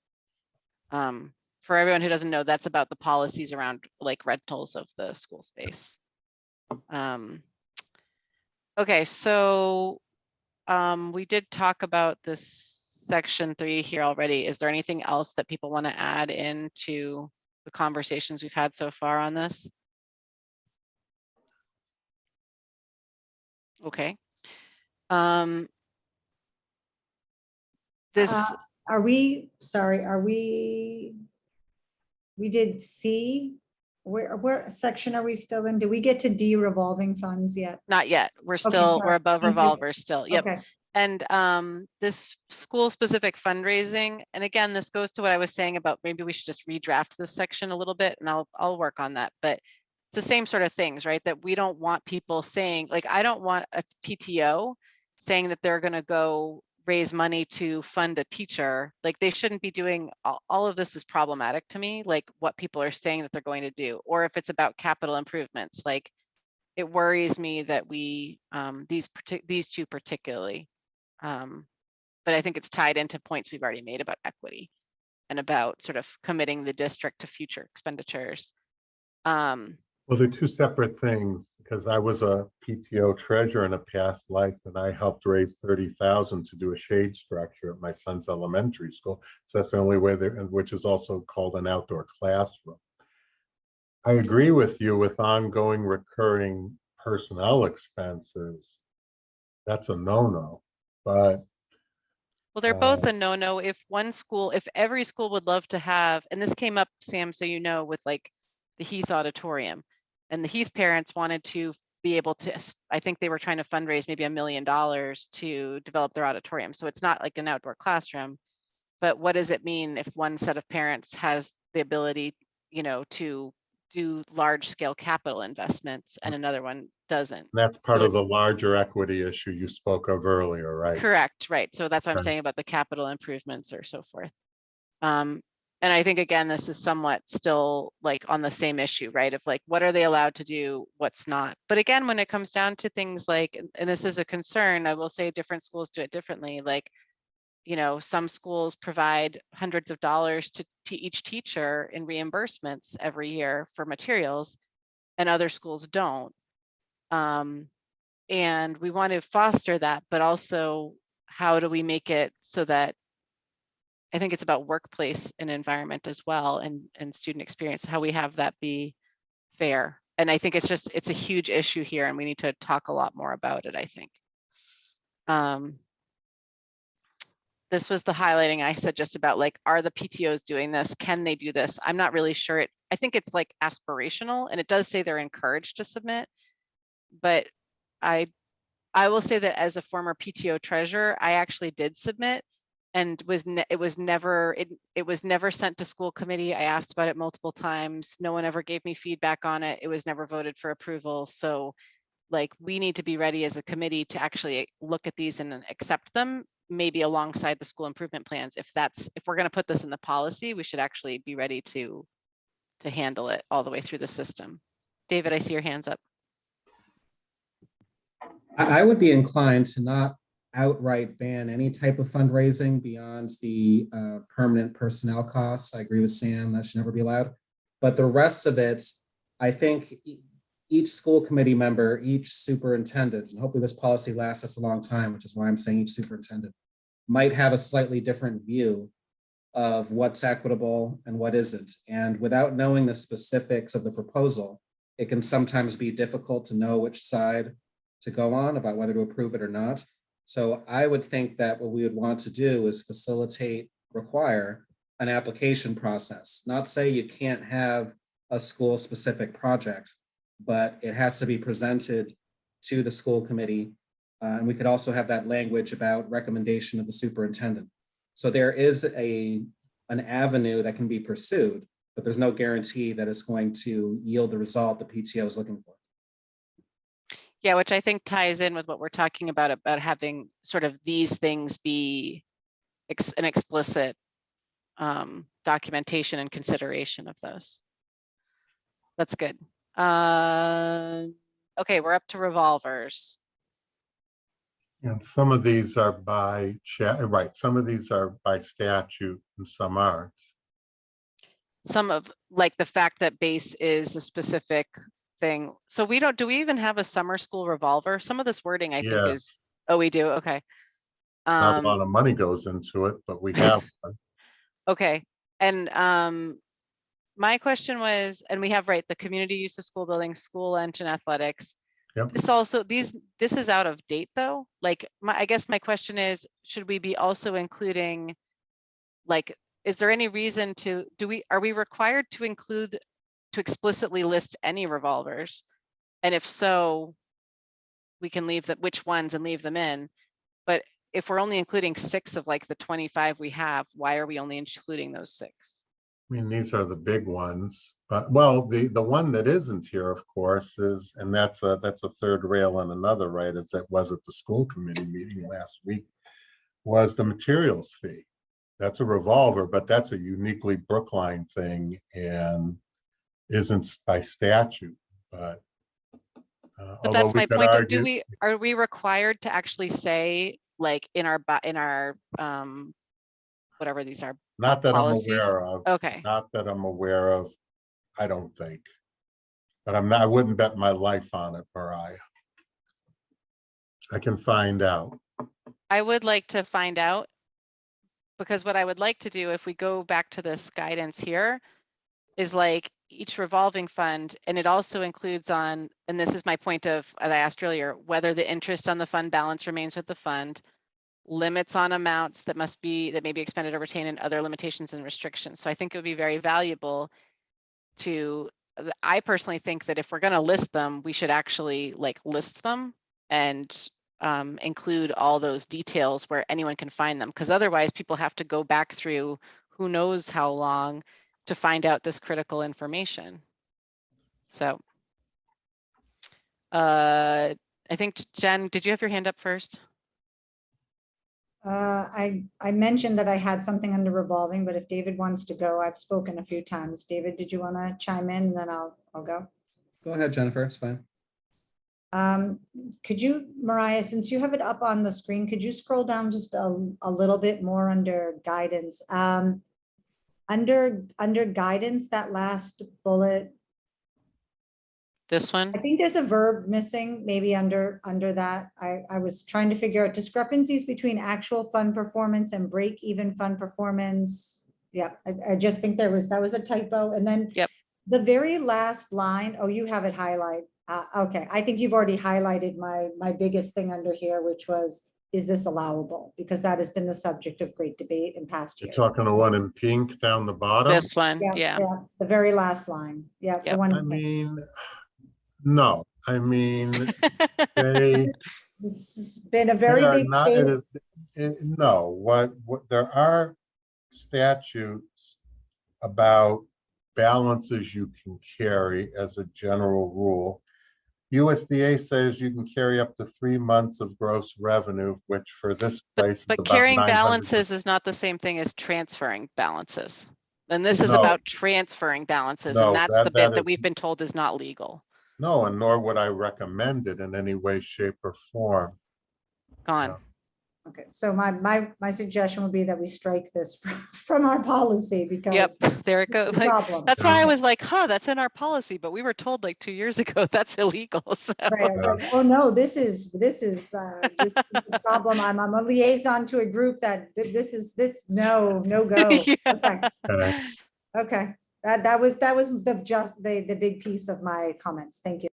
For everyone who doesn't know, that's about the policies around like rentals of the school space. Okay, so we did talk about this section 3 here already. Is there anything else that people want to add into the conversations we've had so far on this? Okay. This, Are we, sorry, are we did C? Where section are we still in? Do we get to D revolving funds yet? not yet. We're Okay, still, we're sorry. above Thank you. revolver still. Yep. Okay. And this school specific fundraising, and again, this goes to what I was saying about maybe we should just redraft this section a little bit, and I'll work on that. But it's the same sort of things, right? That we don't want people saying, like, I don't want a PTO saying that they're going to go raise money to fund a teacher. Like they shouldn't be doing all of this is problematic to me, like what people are saying that they're going to do, or if it's about capital improvements, like it worries me that we these two particularly. But I think it's tied into points we've already made about equity and about sort of committing the district to future expenditures. Well, they're two separate things, because I was a PTO treasurer in a past life, and I helped raise 30,000 to do a shade structure at my son's elementary school. So that's the only way there, which is also called an outdoor classroom. I agree with you with ongoing recurring personnel expenses. That's a no-no, but Well, they're both a no-no. If one school, if every school would love to have, and this came up, Sam, so you know, with like the Heath Auditorium, and the Heath parents wanted to be able to, I think they were trying to fundraise maybe $1 million to develop their auditorium. So it's not like an outdoor classroom, but what does it mean if one set of parents has the ability, you know, to do large scale capital investments and another one doesn't? that's part So of the larger equity issue you spoke of earlier, right? Correct, right. So that's what I'm Right. saying about the capital improvements or so forth. And I think, again, this is somewhat still like on the same issue, right? Of like, what are they allowed to do, what's not? But again, when it comes down to things like, and this is a concern, I will say different schools do it differently. Like, you know, some schools provide hundreds of dollars to each teacher in reimbursements every year for materials, and other schools don't. And we want to foster that, but also how do we make it so that, I think it's about workplace and environment as well, and student experience, how we have that be fair. And I think it's a huge issue here, and we need to talk a lot more about it, I think. This was the highlighting I said just about like, are the PTOs doing this? Can they do this? I'm not really sure. I think it's like aspirational, and it does say they're encouraged to submit, but I will say that as a former PTO treasurer, I actually did submit, and it was never sent to school committee. I asked about it multiple times. No one ever gave me feedback on it. It was never voted for approval. So like, we need to be ready as a committee to actually look at these and accept them, maybe alongside the school improvement plans. If we're going to put this in the policy, we should actually be ready to handle it all the way through the system. David, I see your hands up. I would be inclined to not outright ban any type of fundraising beyond the permanent personnel costs. I agree with Sam, that should never be allowed. But the rest of it, I think each school committee member, each superintendent, and hopefully this policy lasts us a long time, which is why I'm saying each superintendent, might have a slightly different view of what's equitable and what isn't. And without knowing the specifics of the proposal, it can sometimes be difficult to know which side to go on about whether to approve it or not. So I would think that what we would want to do is require an application process, not say you can't have a school-specific project, but it has to be presented to the school committee. And we could also have that language about recommendation of the superintendent. So there is an avenue that can be pursued, but there's no guarantee that it's going to yield the result the PTO is looking for. Yeah, which I think ties in with what we're talking about having sort of these things be an explicit documentation and consideration of those. That's good. Okay, we're up to revolvers. And some of these are by right. Some of these are by statute and some aren't. Some of like the fact that base is a specific thing. So do we even have a summer school revolver? Some of this wording I think is, oh, we do. Okay. Not a lot of money goes into it, but we have one. Okay. And my question was, and we have, right, the community use of school buildings, school lunch and athletics. Yep. This is out of date though. Like I guess my question is, should we be also including, like, is there any reason are we required to explicitly list any revolvers? And if so, we can leave which ones and leave them in. But if we're only including 6 of like the 25 we have, why are we only including those 6? I mean, these are the big ones, but well, the one that isn't here, of course, is, and that's a third rail and another, right, as it was at the school committee meeting last week, was the materials fee. That's a revolver, but that's a uniquely Brookline thing and isn't by statute. But That's my point. Are we required to actually say, like, in our whatever these are? Not that policies? I'm aware of. Okay. Not that I'm aware of. I don't think. But I wouldn't bet my life on it, Mariah. I can find out. I would like to find out, because what I would like to do, if we go back to this guidance here, is like each revolving fund, and it also includes and this is my point of, as I asked earlier, whether the interest on the fund balance remains with the fund, limits on amounts that may be expended or retained, and other limitations and restrictions. So I think it would be very valuable I personally think that if we're going to list them, we should actually list them and include all those details where anyone can find them, because otherwise people have to go back through who knows how long to find out this critical information. So I think, Jen, did you have your hand up first? I mentioned that I had something under revolving, but if David wants to go, I've spoken a few times. David, did you want to chime in? And then I'll go. Go ahead, Jennifer, it's fine. Could you, Mariah, since you have it up on the screen, could you scroll down just a little bit more under guidance? Under guidance, that last bullet, This one? I think there's a verb missing, maybe under that. I was trying to figure out discrepancies between actual fund performance and break-even fund performance. Yeah, I just think that was a typo. And then the very last line, oh, you have it highlighted. Okay, I think you've already highlighted my biggest thing under here, which was, is this allowable? Because that has been the subject of great debate in past years. You're talking to one in pink down the bottom? This one, yeah. The very last line. Yeah, the one. I mean, no, I mean, this has been a very big thing. No, what there are statutes about balances you can carry as a general rule. USDA says you can carry up to 3 months of gross revenue, which for this place, but carrying balances is not the same thing as transferring balances. And this is about transferring balances, and that's the bit that we've been told is not legal. No, and nor would I recommend it in any way, shape, or form. Gone. Okay, so my suggestion would be that we strike this from our policy, because there it goes. That's why I was like, that's in our policy, but we were told like 2 years ago that's illegal. So. Right, I was like, oh no, this is a problem. I'm a liaison to a group that no go. Okay. That was the big piece of my comments. Thank you.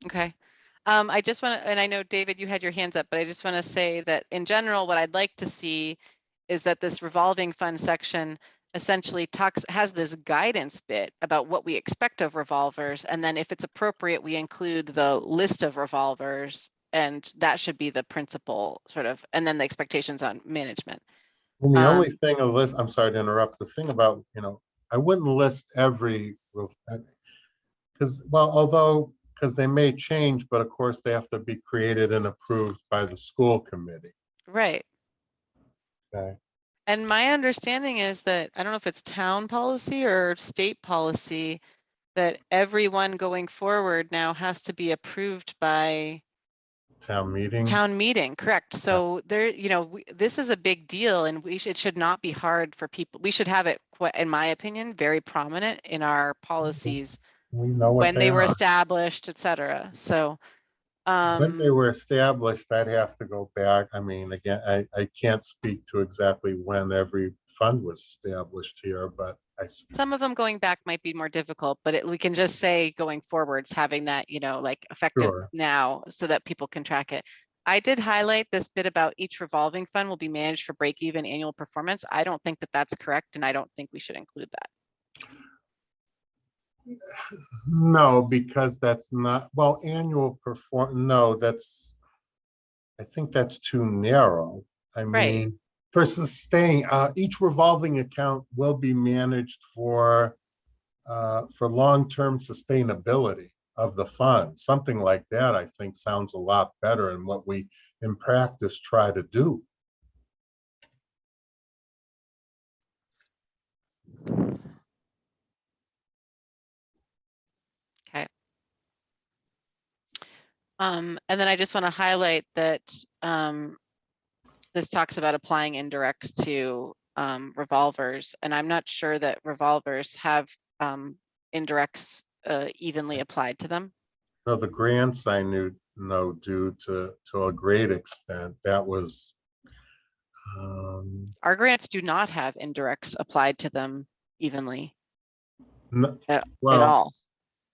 Okay. I just want to, and I know, David, you had your hands up, but I just want to say that in general, what I'd like to see is that this revolving fund section essentially has this guidance bit about what we expect of revolvers. And then if it's appropriate, we include the list of revolvers, and that should be the principal sort of, and then the expectations on management. And the only thing of this, I'm sorry to interrupt, the thing about, I wouldn't list every, because, well, because they may change, but of course they have to be created and approved by the school committee. Right. Okay. And my understanding is that, I don't know if it's town policy or state policy, that everyone going forward now has to be approved by Town meeting. town meeting, correct? So there, this is a big deal, and it should not be hard for people. We should have it, in my opinion, very prominent in our policies We know what when they were are. established, et cetera. So When they were established, I'd have to go back. I mean, again, I can't speak to exactly when every fund was established here, but some of them going back might be more difficult, but we can just say going forwards, having that, like effective Sure. now so that people can track it. I did highlight this bit about each revolving fund will be managed for break-even annual performance. I don't think that that's correct, and I don't think we should include that. No, because that's not, well, annual no, I think that's too narrow. I Right. mean, for sustain, each revolving account will be managed for long-term sustainability of the fund. Something like that, I think, sounds a lot better in what we in practice try to do. Okay. And then I just want to highlight that this talks about applying indirects to revolvers, and I'm not sure that revolvers have indirects evenly applied to them. No, the grants I know do to a great extent. That was Our grants do not have indirects applied to them evenly at all.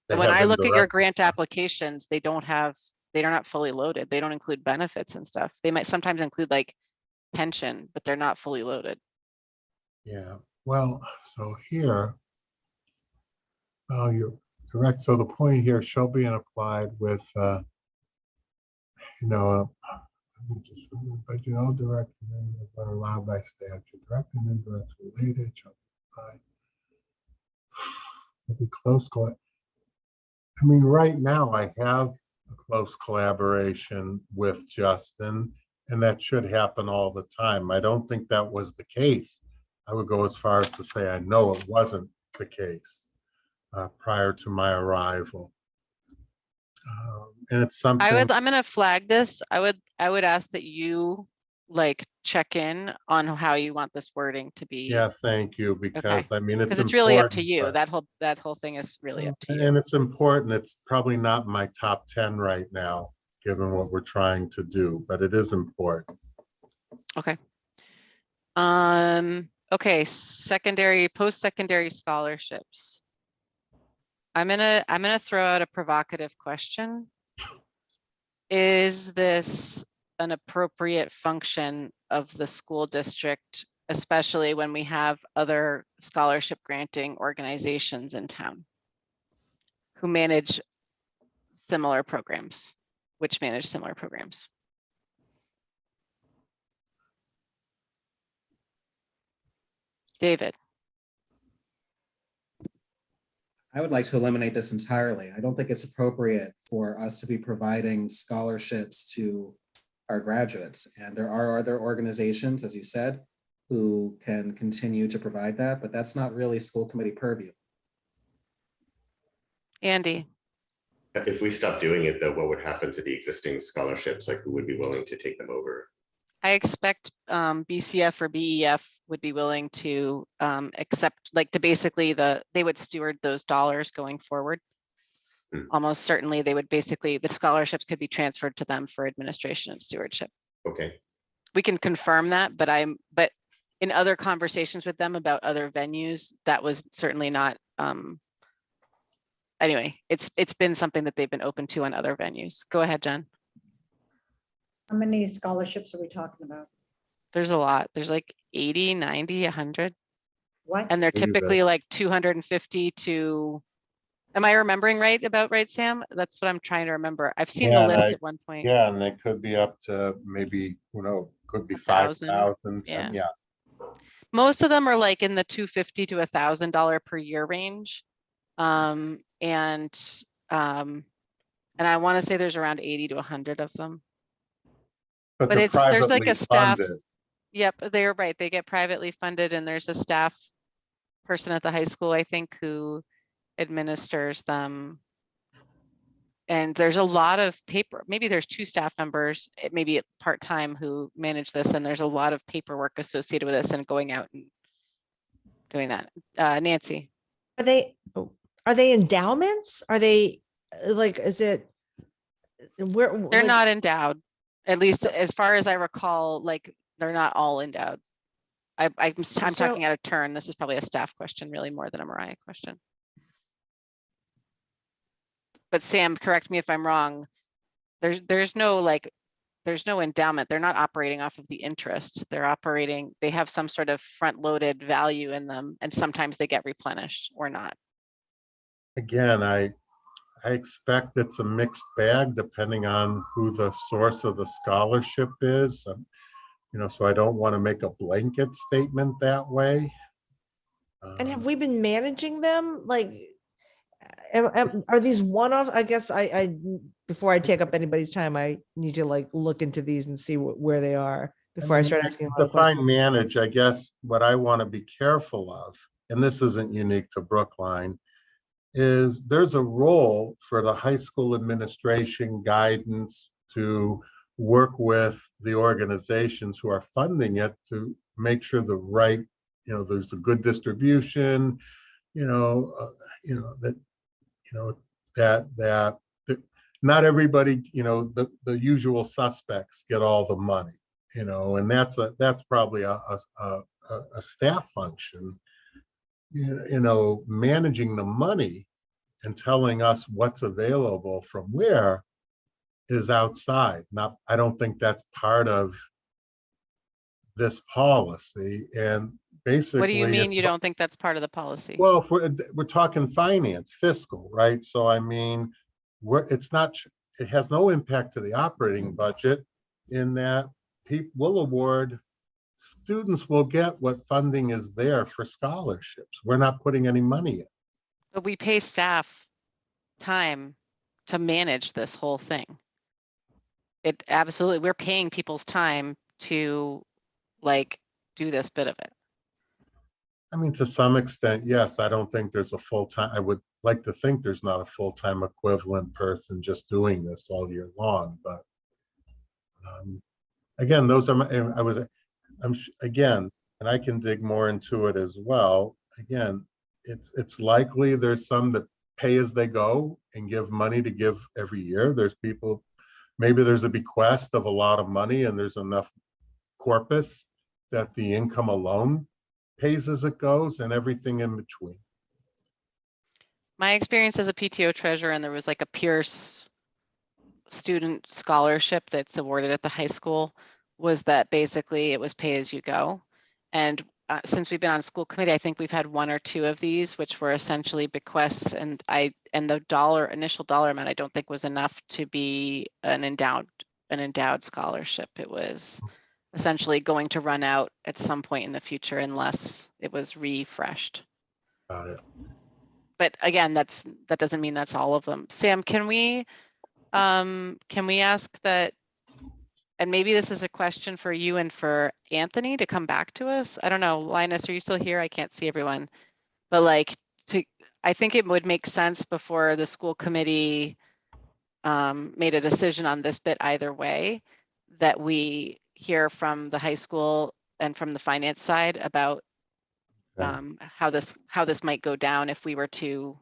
they When have I look at your indirect- grant applications, they're not fully loaded. They don't include benefits and stuff. They might sometimes include like pension, but they're not fully loaded. Yeah, well, so here, you're correct. So the point here shall be applied with, let me just remember, budget all direct and when allowed by statute, direct and indirect related shall be applied. It'll be close. I mean, right now I have a close collaboration with Justin, and that should happen all the time. I don't think that was the case. I would go as far as to say I know it wasn't the case prior to my arrival. And it's something. I'm gonna flag this. I would ask that you check in on how you want this wording to be. Yeah, thank you, because I mean, because it's really up to you. That whole thing is really up to you. And it's important. It's probably not my top 10 right now, given what we're trying to do, but it is important. Okay. Okay, post-secondary scholarships. I'm gonna throw out a provocative question. Is this an appropriate function of the school district, especially when we have other scholarship granting organizations in town who manage similar programs, David. I would like to eliminate this entirely. I don't think it's appropriate for us to be providing scholarships to our graduates. And there are other organizations, as you said, who can continue to provide that, but that's not really school committee purview. Andy. If we stop doing it, though, what would happen to the existing scholarships? Like, who would be willing to take them over? I expect BCF or BEF would be willing to accept, they would steward those dollars going forward. Almost certainly they would the scholarships could be transferred to them for administration and stewardship. Okay. We can confirm that, but in other conversations with them about other venues, that was certainly not, anyway, it's been something that they've been open to on other venues. Go ahead, Jen. How many scholarships are we talking about? There's a lot. There's like 80, 90, 100. What? And they're What do you typically like 250 to, am I remembering right, Sam? That's what I'm trying to remember. I've seen the Yeah, and list at one point. Yeah, and they could be up to maybe, could be 1,000, 5,000, yeah. yeah. Most of them are like in the $250 to $1,000 per year range. And I want to say there's around 80 to 100 of them. But they're there's like privately a staff. funded. Yep, they're right. They get privately funded, and there's a staff person at the high school, I think, who administers them. And there's a lot of paper. Maybe there's 2 staff members, maybe part-time, who manage this, and there's a lot of paperwork associated with this and going out and doing that. Nancy. Are they endowments? Are they like, is it? Where They're like, not endowed, at least as far as I recall. Like, they're not all endowed. I'm So- talking out of turn. This is probably a staff question, really, more than a Mariah question. But Sam, correct me if I'm wrong. There's no endowment. They're not operating off of the interest. They have some sort of front-loaded value in them, and sometimes they get replenished or not. Again, I expect it's a mixed bag depending on who the source of the scholarship is. So I don't want to make a blanket statement that way. and have we been managing them? Like, are these one-off? I guess I before I take up anybody's time, I need to like look into these and see where they are before I start asking a lot of questions. Define manage, I guess what I want to be careful of, and this isn't unique to Brookline, is there's a role for the high school administration guidance to work with the organizations who are funding it to make sure the right, there's a good distribution, that not everybody, the usual suspects get all the money, and that's probably a staff function, managing the money and telling us what's available from where is outside. I don't think that's part of this policy. And basically, What do you mean you don't think that's part of the policy? well, if we're talking finance, fiscal, right? So I mean, it has no impact to the operating budget in that students will get what funding is there for scholarships. We're not putting any money in. But we pay staff time to manage this whole thing. We're paying people's time to do this bit of it. I mean, to some extent, yes. I don't think there's a full-time, I would like to think there's not a full-time equivalent person just doing this all year long, but again, those are again, and I can dig more into it as well. Again, it's likely there's some that pay as they go and give money to give every year. There's people, maybe there's a bequest of a lot of money and there's enough corpus that the income alone pays as it goes, and everything in between. My experience as a PTO treasurer, and there was like a Pierce student scholarship that's awarded at the high school, was that basically it was pay as you go. And since we've been on school committee, I think we've had 1 or 2 of these, which were essentially bequests, and the initial dollar amount I don't think was enough to be an endowed scholarship. It was essentially going to run out at some point in the future unless it was refreshed. Got it. But again, that doesn't mean that's all of them. Sam, can we ask that, and maybe this is a question for you and for Anthony to come back to us? I don't know, Linus, are you still here? I can't see everyone. But I think it would make sense before the school committee made a decision on this bit either way, that we hear from the high school and from the finance side about how this might go down if we were to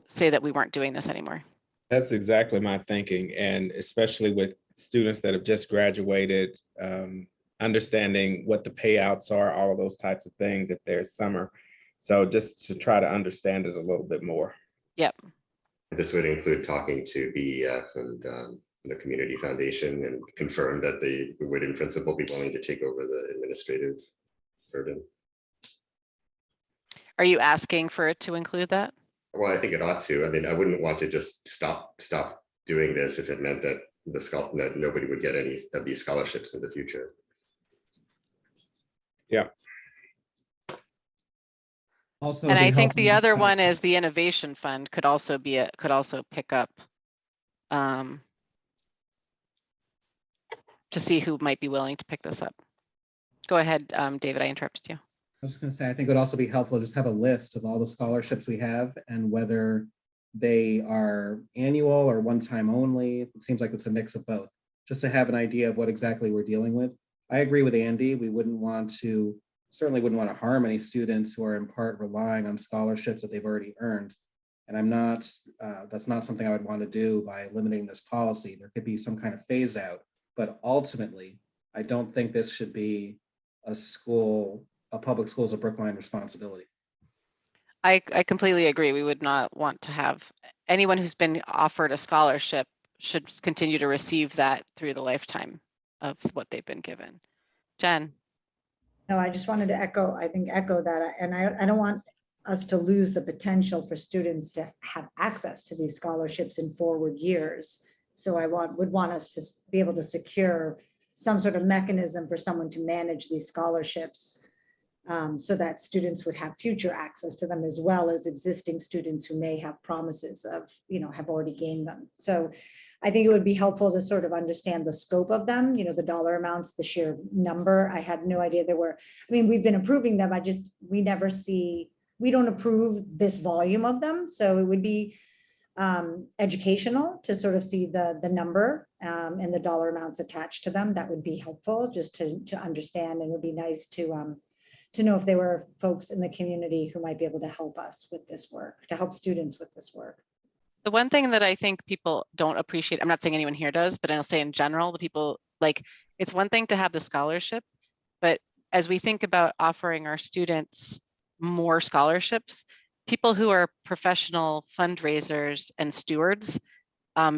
say that we weren't doing this anymore. That's exactly my thinking, and especially with students that have just graduated, understanding what the payouts are, all of those types of things if there's summer. So just to try to understand it a little bit more. Yep. This would include talking to BEF and the community foundation and confirm that they would in principle be willing to take over the administrative burden. Are you asking for it to include that? Well, I think it ought to. I mean, I wouldn't want to just stop doing this if it meant that that nobody would get any of these scholarships in the future. Also, And it'd be I think the helpful other to- one is the innovation fund could also pick up to see who might be willing to pick this up. Go ahead, David, I interrupted you. I was just going to say, I think it would also be helpful to just have a list of all the scholarships we have and whether they are annual or one-time only. It seems like it's a mix of both, just to have an idea of what exactly we're dealing with. I agree with Andy. We certainly wouldn't want to harm any students who are in part relying on scholarships that they've already earned. And that's not something I would want to do by limiting this policy. There could be some kind of phase out, but ultimately, I don't think this should be a public schools of Brookline responsibility. I completely agree. We would not want to have anyone who's been offered a scholarship should continue to receive that through the lifetime of what they've been given. Jen. No, I just wanted to echo that. And I don't want us to lose the potential for students to have access to these scholarships in forward years. So I would want us to be able to secure some sort of mechanism for someone to manage these scholarships so that students would have future access to them, as well as existing students who may have promises of, have already gained them. So I think it would be helpful to sort of understand the scope of them, the dollar amounts, the sheer number. I had no idea there were, we've been approving them. We don't approve this volume of them. So it would be educational to sort of see the number and the dollar amounts attached to them. That would be helpful just to understand, and it would be nice to know if there were folks in the community who might be able to help us with this work, to help students with this work. The one thing that I think people don't appreciate, I'm not saying anyone here does, but I'll say in general, the people it's one thing to have the scholarship, but as we think about offering our students more scholarships, people who are professional fundraisers and stewards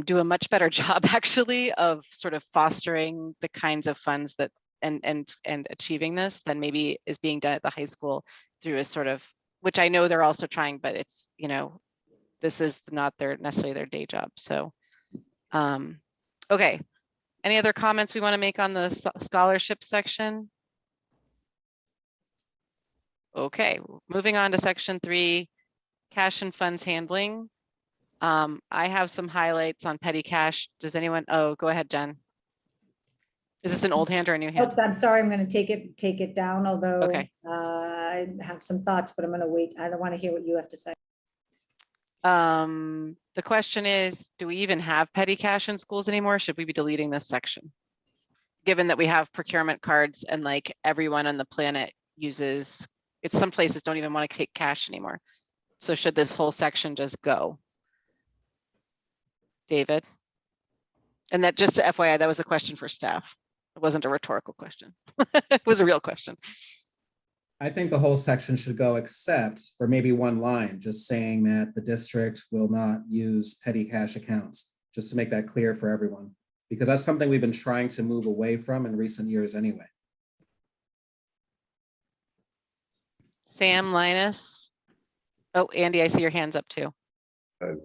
do a much better job actually of sort of fostering the kinds of funds that and achieving this than maybe is being done at the high school through a sort of, which I know they're also trying, but it's, this is not necessarily their day job. So, okay. Any other comments we want to make on the scholarship section? Okay, moving on to section 3, cash and funds handling. I have some highlights on petty cash. Does anyone? Oh, go ahead, Jen. Is this an old hand or a new hand? I'm sorry, I'm going to take it down, although Okay. I have some thoughts, but I'm going to wait. I don't want to hear what you have to say. The question is, do we even have petty cash in schools anymore? Should we be deleting this section? Given that we have procurement cards and everyone on the planet uses, some places don't even want to take cash anymore. So should this whole section just go? David? And that, just to FYI, that was a question for staff. It wasn't a rhetorical question. It was a real question. I think the whole section should go except for maybe one line, just saying that the district will not use petty cash accounts, just to make that clear for everyone, because that's something we've been trying to move away from in recent years anyway. Sam, Linus. Oh, Andy, I see your hands up too.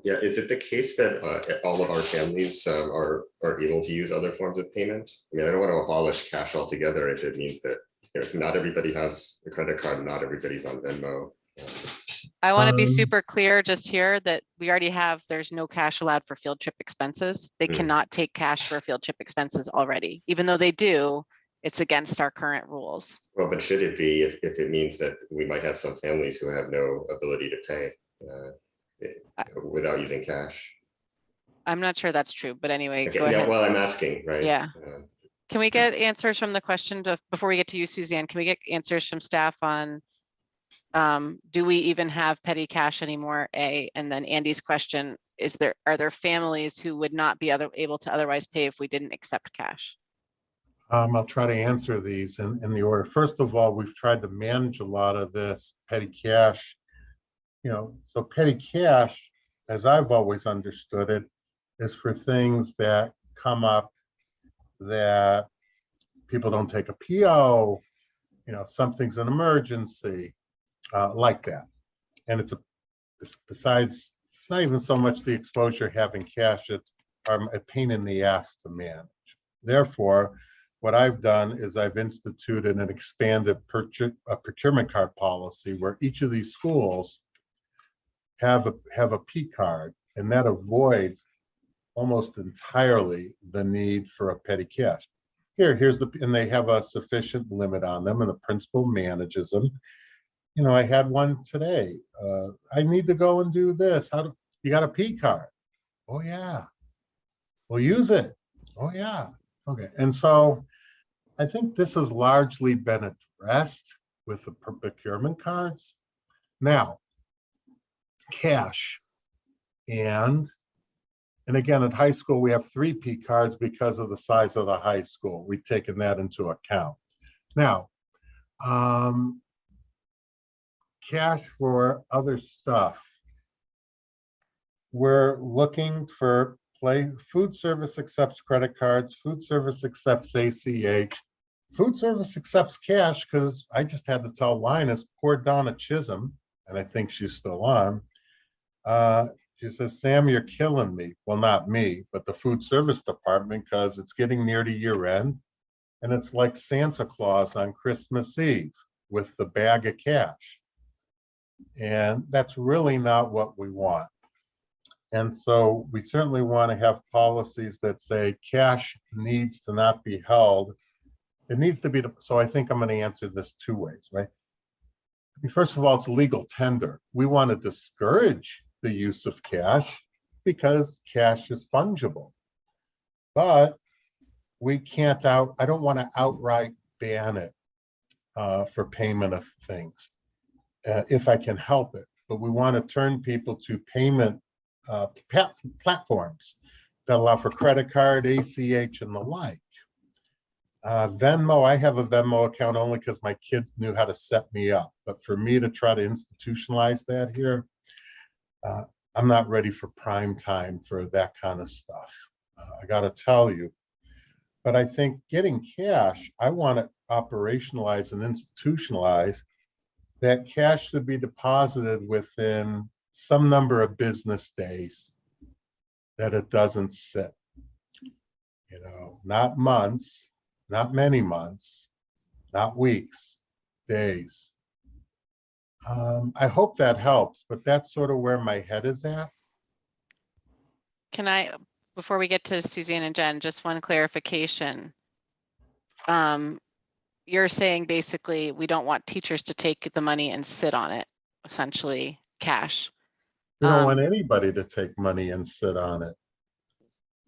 Yeah, is it the case that all of our families are able to use other forms of payment? I mean, I don't want to abolish cash altogether if it means that not everybody has a credit card, not everybody's on Venmo. I want to be super clear just here that we already have, there's no cash allowed for field trip expenses. They cannot take cash for field trip expenses already. Even though they do, it's against our current rules. Well, but should it be if it means that we might have some families who have no ability to pay without using cash? I'm not sure that's true, but anyway, Okay, go yeah, ahead. well, I'm asking, right? Yeah. Can we get answers from the question before we get to you, Suzanne? Can we get answers from staff on do we even have petty cash anymore? And then Andy's question is, are there families who would not be able to otherwise pay if we didn't accept cash? I'll try to answer these in the order. First of all, we've tried to manage a lot of this petty cash. So petty cash, as I've always understood it, is for things that come up that people don't take a PO, something's an emergency, like that. And besides, it's not even so much the exposure having cash, it's a pain in the ass to manage. Therefore, what I've done is I've instituted an expanded procurement card policy where each of these schools have a P card, and that avoids almost entirely the need for a petty cash. And they have a sufficient limit on them, and the principal manages them. You know, I had one today. I need to go and do this. You got a P card? Oh yeah. Well, use it. Oh yeah. Okay. And so I think this has largely been addressed with the procurement cards. Now, cash. And again, at high school, we have 3 P cards because of the size of the high school. We've taken that into account. Now, cash for other stuff. We're looking for food service accepts credit cards, food service accepts ACH, food service accepts cash, because I just had to tell Linus, poor Donna Chisholm, and I think she's still on. She says, Sam, you're killing me. Well, not me, but the food service department, because it's getting near to year end. And it's like Santa Claus on Christmas Eve with the bag of cash. And that's really not what we want. And so we certainly want to have policies that say cash needs to not be held. It needs to be, so I think I'm going to answer this 2 ways, right? First of all, it's legal tender. We want to discourage the use of cash because cash is fungible. But we can't I don't want to outright ban it for payment of things if I can help it. But we want to turn people to payment platforms that allow for credit card, ACH, and the like. Venmo, I have a Venmo account only because my kids knew how to set me up. But for me to try to institutionalize that here, I'm not ready for prime time for that kind of stuff. I got to tell you. But I think getting cash, I want to operationalize and institutionalize that cash should be deposited within some number of business days, that it doesn't sit. You know, not months, not many months, not weeks, days. I hope that helps, but that's sort of where my head is at. Can I, before we get to Suzanne and Jen, just one clarification. You're saying basically we don't want teachers to take the money and sit on it, essentially cash. We don't want anybody to take money and sit on it.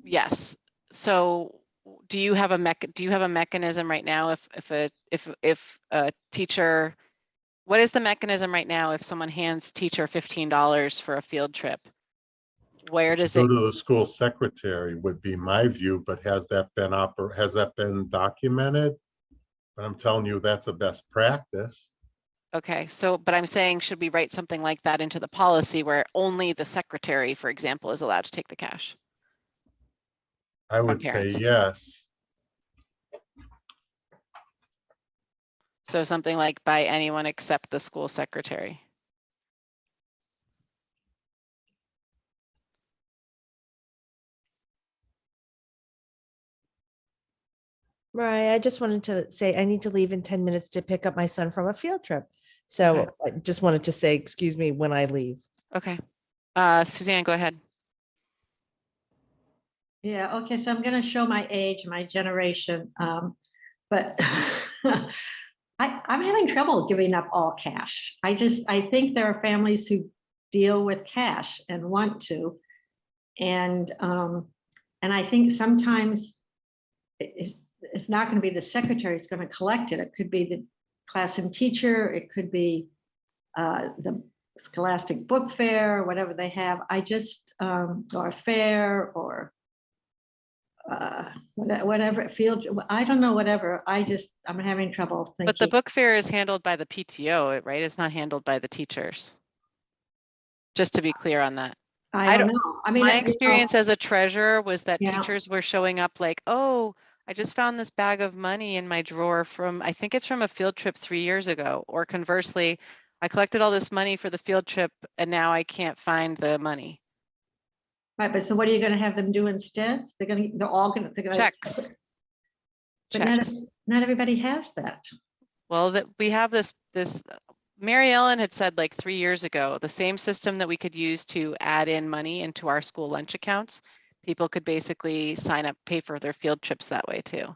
Yes. So do you have a mechanism right now if a teacher, what is the mechanism right now if someone hands teacher $15 for a field trip? Where does Go it to the school secretary would be my view, but has that been documented? But I'm telling you, that's a best practice. Okay, so, but I'm saying, should we write something like that into the policy where only the secretary, for example, is allowed to take the cash? I would say yes. So something like by anyone except the school secretary. Right. I just wanted to say I need to leave in 10 minutes to pick up my son from a field trip. So Okay. I just wanted to say, excuse me when I leave. Okay. Suzanne, go ahead. Yeah, okay, so I'm gonna show my age, my generation, but I'm having trouble giving up all cash. I think there are families who deal with cash and want to. And I think sometimes it's not gonna be the secretary who's gonna collect it. It could be the classroom teacher, it could be the Scholastic Book Fair, whatever they have. I just, or fair, or whatever field, I don't know, whatever. I'm having trouble thinking. But the book fair is handled by the PTO, right? It's not handled by the teachers. Just to be clear on that. I don't know. I mean, my experience as a treasurer was that Yeah. teachers were showing up like, oh, I just found this bag of money in my drawer from, I think it's from a field trip 3 years ago. Or conversely, I collected all this money for the field trip and now I can't find the money. Right, but so what are you gonna have them do instead? They're all gonna. Checks. But not, Checks. not everybody has that. Well, that we have this, Mary Ellen had said like 3 years ago, the same system that we could use to add in money into our school lunch accounts, people could basically sign up, pay for their field trips that way too.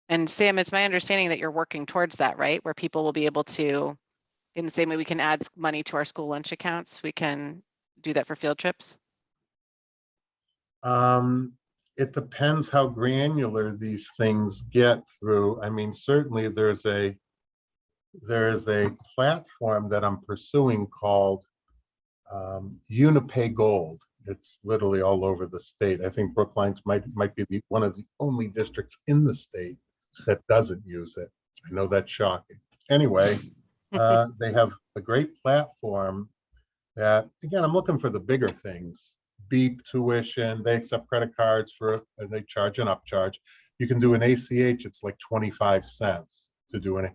And Sam, it's my understanding that you're working towards that, right? Where people will be able to, in the same way we can add money to our school lunch accounts, we can do that for field trips. It depends how granular these things get through. I mean, certainly there's a platform that I'm pursuing called Unipay Gold. It's literally all over the state. I think Brookline's might be one of the only districts in the state that doesn't use it. I know that's shocking. Anyway, they have a great platform that, again, I'm looking for the bigger things. Beep tuition, they accept credit cards and they charge an upcharge. You can do an ACH, it's like 25 cents to do it.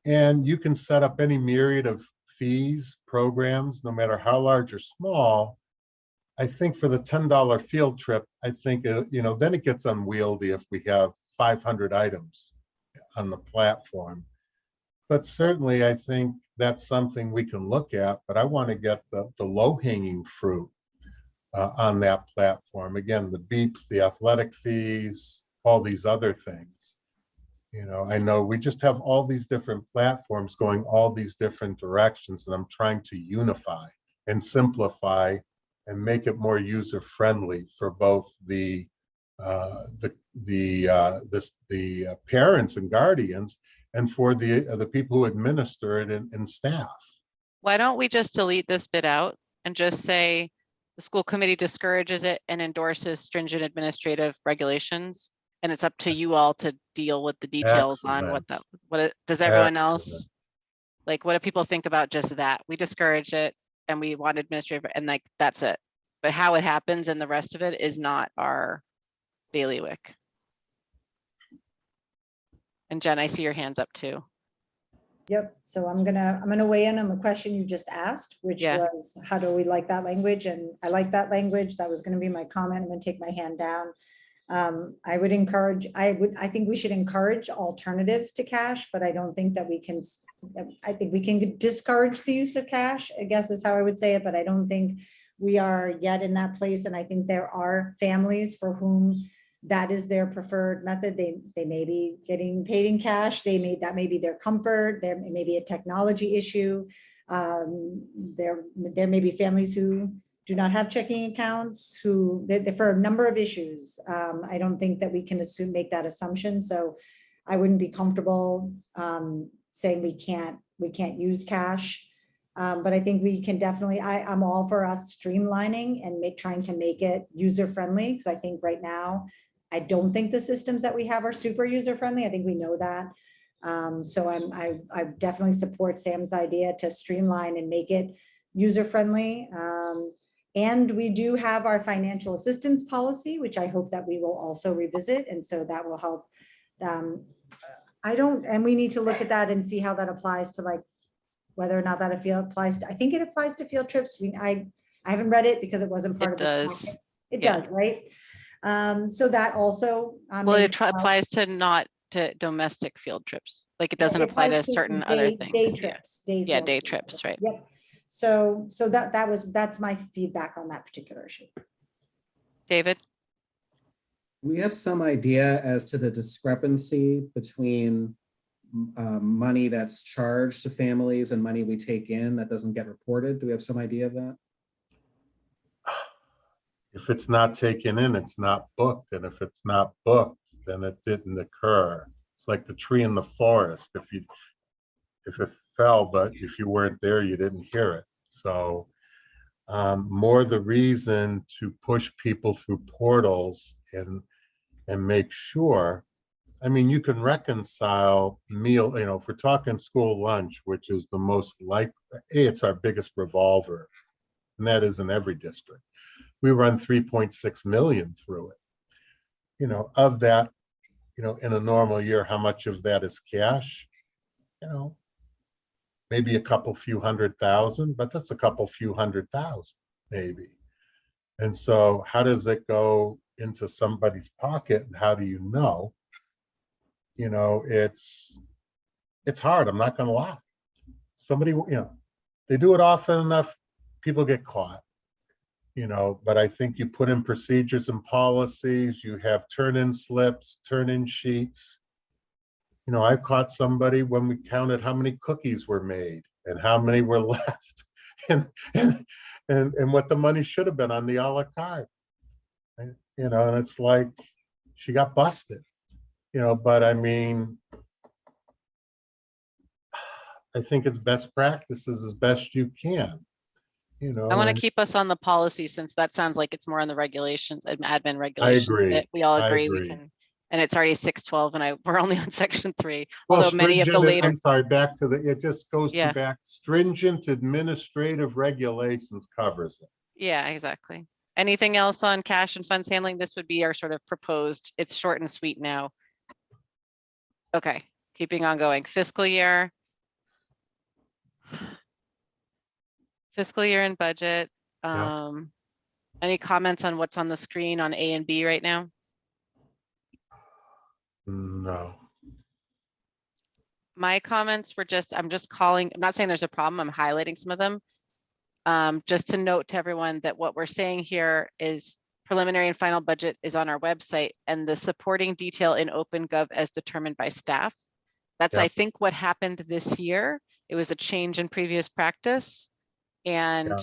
And you can set up any myriad of fees, programs, no matter how large or small. I think for the $10 field trip, I think, then it gets unwieldy if we have 500 items on the platform. But certainly I think that's something we can look at, but I want to get the low-hanging fruit on that platform. Again, the beeps, the athletic fees, all these other things. I know we just have all these different platforms going all these different directions, and I'm trying to unify and simplify and make it more user-friendly for both the parents and guardians and for the people who administer it and staff. Why don't we just delete this bit out and just say the school committee discourages it and endorses stringent administrative regulations, and it's up to you all to deal with the details on does everyone else, like, what do people think about just that? We discourage it and we want administrative, and like, that's it. But how it happens and the rest of it is not our bailiwick. And Jen, I see your hands up too. Yep, so I'm gonna weigh in on the question you just asked, which was, how do we like that language? And I like that language. That was gonna be my comment. I'm gonna take my hand down. I think we should encourage alternatives to cash, but I don't think that I think we can discourage the use of cash, I guess is how I would say it, but I don't think we are yet in that place. And I think there are families for whom that is their preferred method. They may be getting paid in cash. That may be their comfort. There may be a technology issue. There may be families who do not have checking accounts, for a number of issues. I don't think that we can make that assumption. So I wouldn't be comfortable saying we can't use cash. But I think we can definitely, I'm all for us streamlining and trying to make it user-friendly, because I think right now, I don't think the systems that we have are super user-friendly. I think we know that. So I definitely support Sam's idea to streamline and make it user-friendly. And we do have our financial assistance policy, which I hope that we will also revisit. And so that will help. And we need to look at that and see how that applies to, like, whether or not that applies to, I think it applies to field trips. I haven't read it because it wasn't part of the. It does, right? So that also. Well, it applies to not to domestic field trips. Like, it doesn't apply to certain other things. Day trips. Day trips, right? Yep. So that's my feedback on that particular issue. David? We have some idea as to the discrepancy between money that's charged to families and money we take in that doesn't get reported. Do we have some idea of that? If it's not taken in, it's not booked. And if it's not booked, then it didn't occur. It's like the tree in the forest. If it fell, but if you weren't there, you didn't hear it. So more the reason to push people through portals and make sure. I mean, you can reconcile meal, if we're talking school lunch, which is the most it's our biggest revolver, and that is in every district. We run 3.6 million through it. Of that, in a normal year, how much of that is cash? maybe a couple few $100,000, but that's a couple few $100,000 maybe. And so how does it go into somebody's pocket and how do you know? You know, it's hard. I'm not going to lie. Somebody, you know, they do it often enough, people get caught, you know, but I think you put in procedures and policies, you have turn-in slips, turn-in sheets. You know, I caught somebody when we counted how many cookies were made and how many were left and what the money should have been on the a la carte. You know, and it's like, she got busted, you know, but I mean, I think it's best practices as best you can, you know. I want to and keep us on the policy since that sounds like it's more on the regulations and admin I regulations. agree. But we all I agree we agree. can, and it's already 6:12 and we're only on section 3. Well, Although many of the stringent, later, I'm sorry, back to the, it just goes to Yeah. back, stringent administrative regulations covers it. yeah, exactly. Anything else on cash and funds handling? This would be our sort of proposed, it's short and sweet now. Okay, keeping on going. Fiscal year. Fiscal year and budget. Yeah. Any comments on what's on the screen on A and B right now? No. My comments were just, I'm not saying there's a problem, I'm highlighting some of them. Just to note to everyone that what we're saying here is preliminary and final budget is on our website and the supporting detail in OpenGov as determined by staff. That's, Yeah. I think, what happened this year. It was a change in previous practice. And Yeah.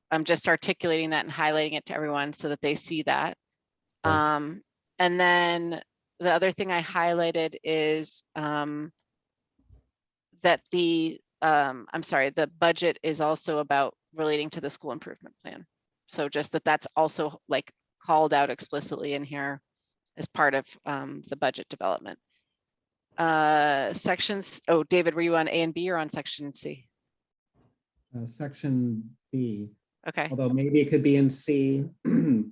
I'm just articulating that and highlighting it to everyone so that they see that. Yeah. And then the other thing I highlighted is that the budget is also about relating to the school improvement plan. So just that's also like called out explicitly in here as part of the budget development. Sections, oh, David, were you on A and B or on section C? Section B, Okay, although maybe it could be in C,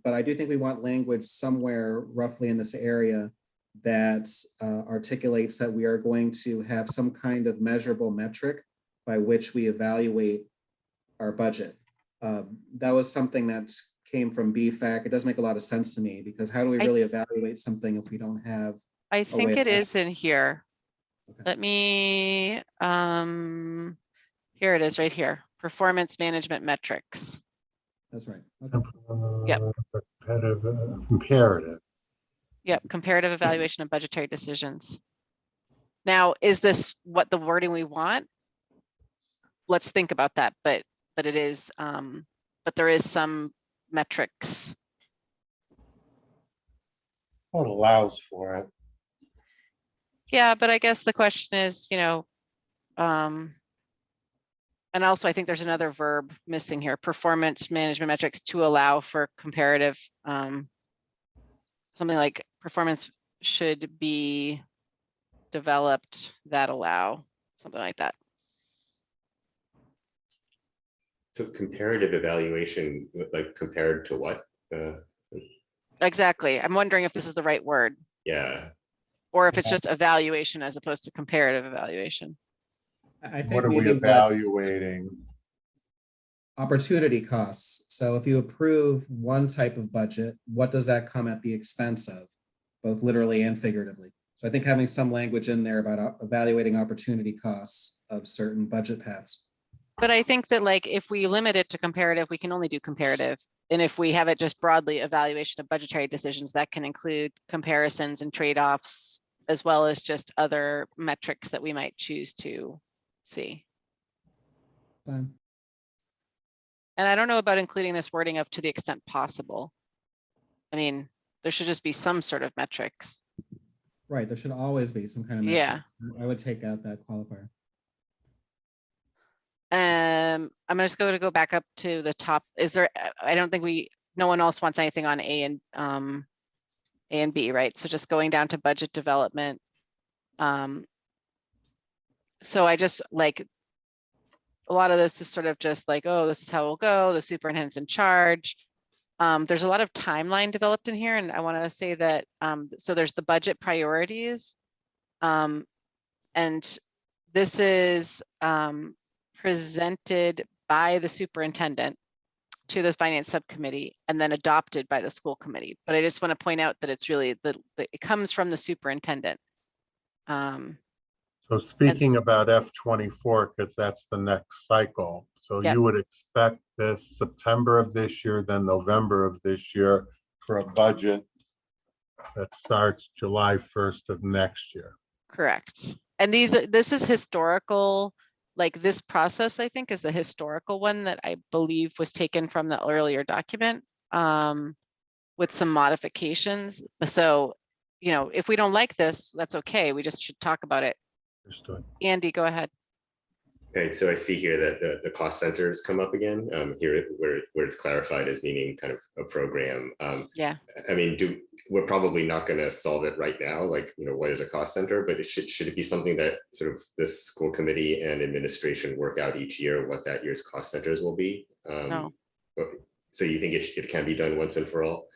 but I do think we want language somewhere roughly in this area that articulates that we are going to have some kind of measurable metric by which we evaluate our budget. That was something that came from BFAC. It doesn't make a lot of sense to me because how do we really evaluate something if we don't have? I think it is in here. Okay. Let me, here it is right here. Performance management metrics. That's right. Okay. Yep. Comparative. Yep, comparative evaluation of budgetary decisions. Now, is this what the wording we want? Let's think about that, but it is, but there is some metrics. Well, it allows for it. Yeah, but I guess the question is, you know, and also I think there's another verb missing here, performance management metrics to allow for comparative, something like performance should be developed that allow, something like that. So comparative evaluation, like compared to what? Exactly. I'm wondering if this is the right word Yeah. or if it's just evaluation as opposed to comparative evaluation. I think What are we maybe evaluating? opportunity costs. So if you approve one type of budget, what does that come at the expense of, both literally and figuratively? So I think having some language in there about evaluating opportunity costs of certain budget paths. But I think that like if we limit it to comparative, we can only do comparative. And if we have it just broadly evaluation of budgetary decisions, that can include comparisons and trade-offs, as well as just other metrics that we might choose to see. Fine. And I don't know about including this wording of to the extent possible. I mean, there should just be some sort of metrics. Right, there should always be some kind of Yeah. metric. I would take out that qualifier. I'm just going to go back up to the top. Is there, I don't think no one else wants anything on A and B, right? So just going down to budget development. So I just like, a lot of this is sort of just like, oh, this is how we'll go. The superintendent's in charge. There's a lot of timeline developed in here. And I want to say that, so there's the budget priorities. And this is presented by the superintendent to this finance subcommittee and then adopted by the school committee. But I just want to point out that it's really it comes from the superintendent. So speaking about F-24, because that's the next cycle. So Yep. you would expect this September of this year, then November of this year for a budget that starts July 1st of next year. Correct. And this is historical, like this process, I think, is the historical one that I believe was taken from the earlier document with some modifications. So, you know, if we don't like this, that's okay. We just should talk about it. Understood. Andy, go ahead. Okay, so I see here that the cost centers come up again, here where it's clarified as meaning kind of a program. Yeah. I mean, we're probably not going to solve it right now, like, you know, what is a cost center, but should it be something that sort of the school committee and administration work out each year what that year's cost centers will be? No. So you think it can be done once and for all?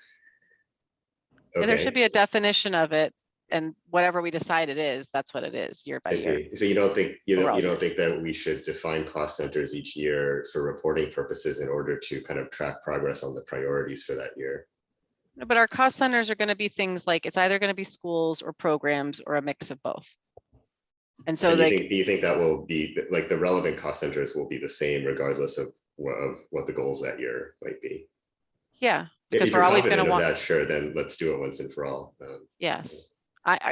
Yeah, there Okay. should be a definition of it, and whatever we decide it is, that's what it is year by I year. see. So you don't think Overall you don't years. think that we should define cost centers each year for reporting purposes in order to kind of track progress on the priorities for that year? No, but our cost centers are going to be things like it's either going to be schools or programs or a mix of both. And so, And like, do you think that will be like the relevant cost centers will be the same regardless of what the goals that year might be? yeah, If because you're we're always going confident to of want. that, sure, then let's do it once and for all. Yes.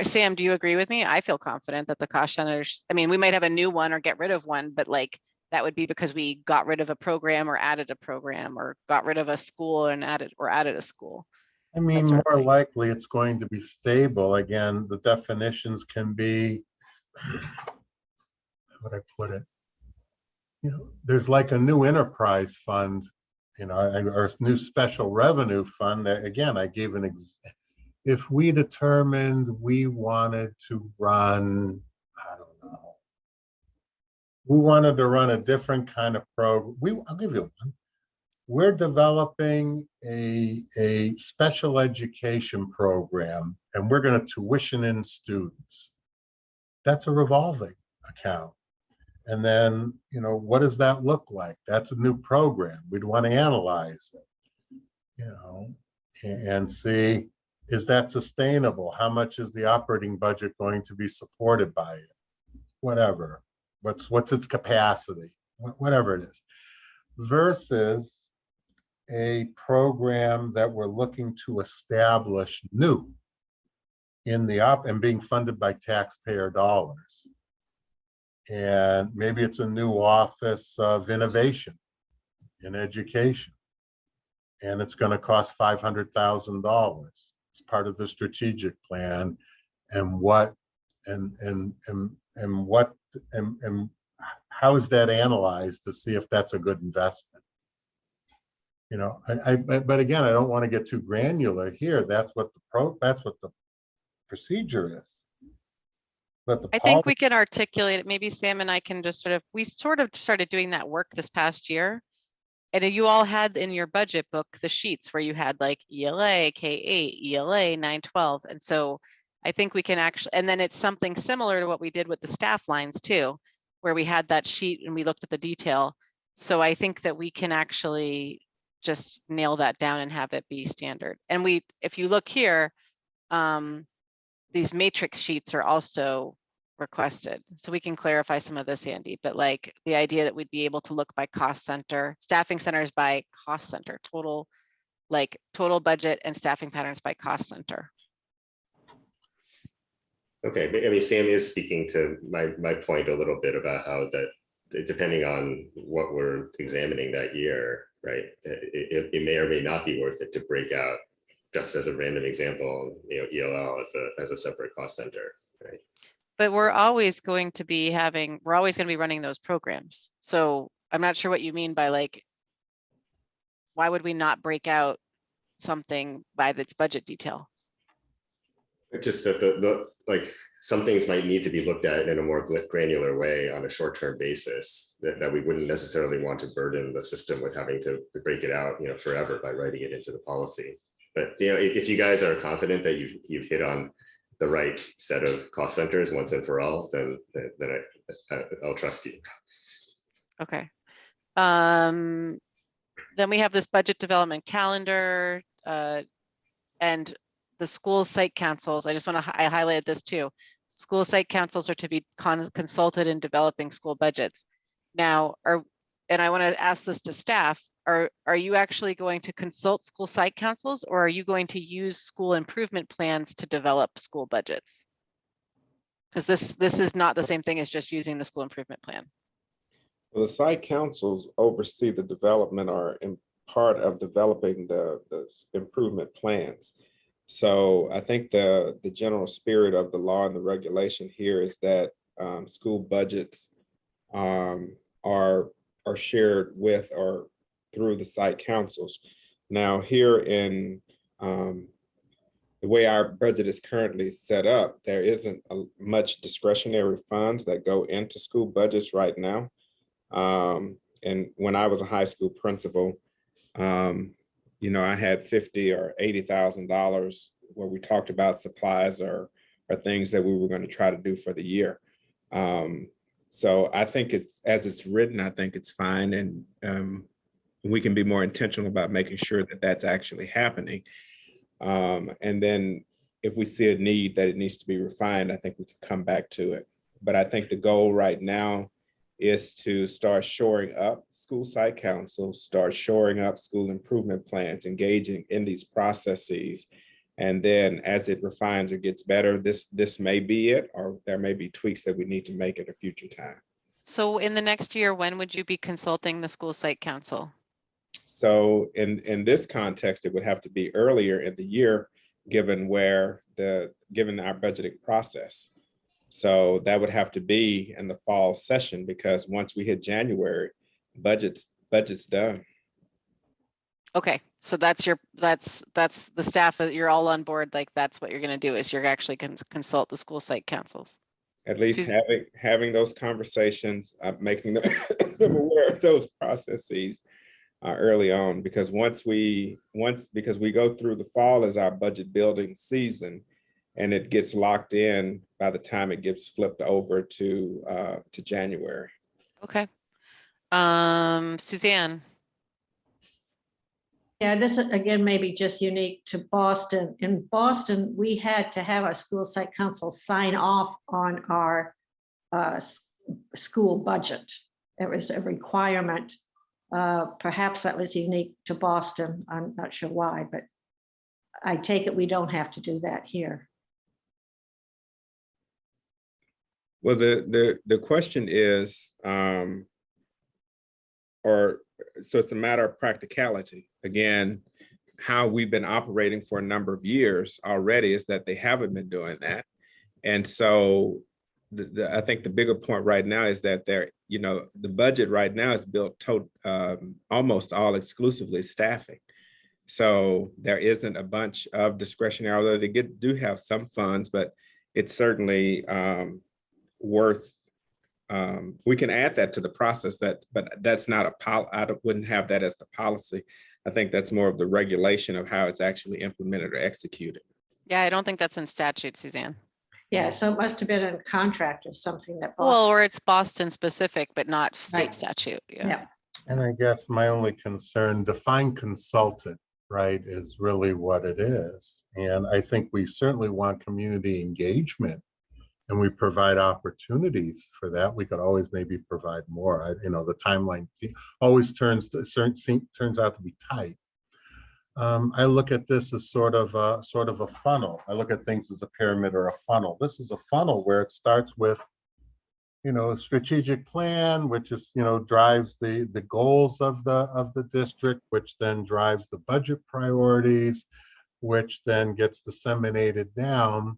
Sam, do you agree with me? I feel confident that the cost centers, I mean, we might have a new one or get rid of one, but like that would be because we got rid of a program or added a program or got rid of a school and added a school. I mean, That sort of more thing. likely it's going to be stable. Again, the definitions can be, how would I put it? You know, there's like a new enterprise fund, you know, or a new special revenue fund that, again, I gave if we determined we wanted to run, I don't know, we wanted to run a different kind of program. I'll give you one. We're developing a special education program and we're going to tuition in students. That's a revolving account. And then, you know, what does that look like? That's a new program. We'd want to analyze it, you know, and see, is that sustainable? How much is the operating budget going to be supported by it? Whatever. What's its capacity? Whatever it is. Versus a program that we're looking to establish new in the and being funded by taxpayer dollars. And maybe it's a new office of innovation in education. And it's going to cost $500,000. It's part of the strategic plan. And how is that analyzed to see if that's a good investment? You know, but again, I don't want to get too granular here. That's what the procedure is. But I think we can articulate it. Maybe Sam and I can just we sort of started doing that work this past year. And you all had in your budget book the sheets where you had like ELA, K8, ELA, 912. And so I think we can actually, and then it's something similar to what we did with the staff lines too, where we had that sheet and we looked at the detail. So I think that we can actually just nail that down and have it be standard. And if you look here, these matrix sheets are also requested. So we can clarify some of this, Andy, but like the idea that we'd be able to look by cost center, staffing centers by cost center, total budget and staffing patterns by cost center. Okay, I mean, Sam is speaking to my point a little bit about how that depending on what we're examining that year, right? It may or may not be worth it to break out, just as a random example, you know, ELL as a separate cost center, right? But we're always going to be running those programs. So I'm not sure what you mean by like, why would we not break out something by its budget detail? Just that like some things might need to be looked at in a more granular way on a short-term basis that we wouldn't necessarily want to burden the system with having to break it out, you know, forever by writing it into the policy. But, you know, if you guys are confident that you've hit on the right set of cost centers once and for all, then I'll trust you. Okay. Then we have this budget development calendar, and the school site councils. I just want to, I highlighted this too. School site councils are to be consulted in developing school budgets. Now, and I want to ask this to staff, are you actually going to consult school site councils, or are you going to use school improvement plans to develop school budgets? Because this is not the same thing as just using the school improvement plan. Well, the site councils oversee the development or in part of developing the improvement plans. So I think the general spirit of the law and the regulation here is that school budgets are shared with or through the site councils. Now here in the way our budget is currently set up, there isn't much discretionary funds that go into school budgets right now. And when I was a high school principal, you know, I had $50,000 or $80,000 where we talked about supplies or things that we were going to try to do for the year. So I think as it's written, I think it's fine. And we can be more intentional about making sure that that's actually happening. And then if we see a need that it needs to be refined, I think we can come back to it. But I think the goal right now is to start shoring up school site councils, start shoring up school improvement plans, engaging in these processes. And then as it refines or gets better, this may be it, or there may be tweaks that we need to make at a future time. So in the next year, when would you be consulting the school site council? So in this context, it would have to be earlier in the year, given our budgeting process. So that would have to be in the fall session, because once we hit January, budget's done. Okay, so that's the staff, you're all on board, like that's what you're gonna do, is you're actually consult the school site councils. At least Susan? having those conversations, making them aware of those processes early on, because because we go through the fall as our budget building season, and it gets locked in by the time it gets flipped over to January. Okay. Suzanne. Yeah, this again may be just unique to Boston. In Boston, we had to have our school site council sign off on our school budget. It was a requirement. Perhaps that was unique to Boston. I'm not sure why, but I take it we don't have to do that here. Well, the question is, so it's a matter of practicality. Again, how we've been operating for a number of years already is that they haven't been doing that. And so I think the bigger point right now is that the budget right now is built almost all exclusively staffing. So there isn't a bunch of discretionary, although they do have some funds, but it's certainly worth, we can add that to the process, but that's not I wouldn't have that as the policy. I think that's more of the regulation of how it's actually implemented or executed. Yeah, I don't think that's in statute, Suzanne. Yeah, so it must have been in contract or something that Well, Boston. or it's Boston specific, but not state Right. statute. Yeah. Yeah. And I guess my only concern, define consultant, right, is really what it is. And I think we certainly want community engagement, and we provide opportunities for that. We could always maybe provide more. The timeline always turns out to be tight. I look at this as sort of a funnel. I look at things as a pyramid or a funnel. This is a funnel where it starts with, a strategic plan, which is, drives the goals of the district, which then drives the budget priorities, which then gets disseminated down.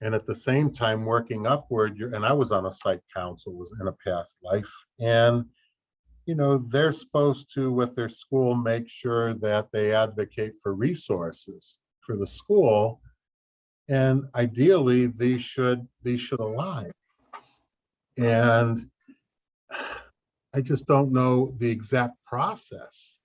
And at the same time, working upward, and I was on a site council, was in a past life. And, they're supposed to, with their school, make sure that they advocate for resources for the school. And ideally, these should align. And I just don't know the exact process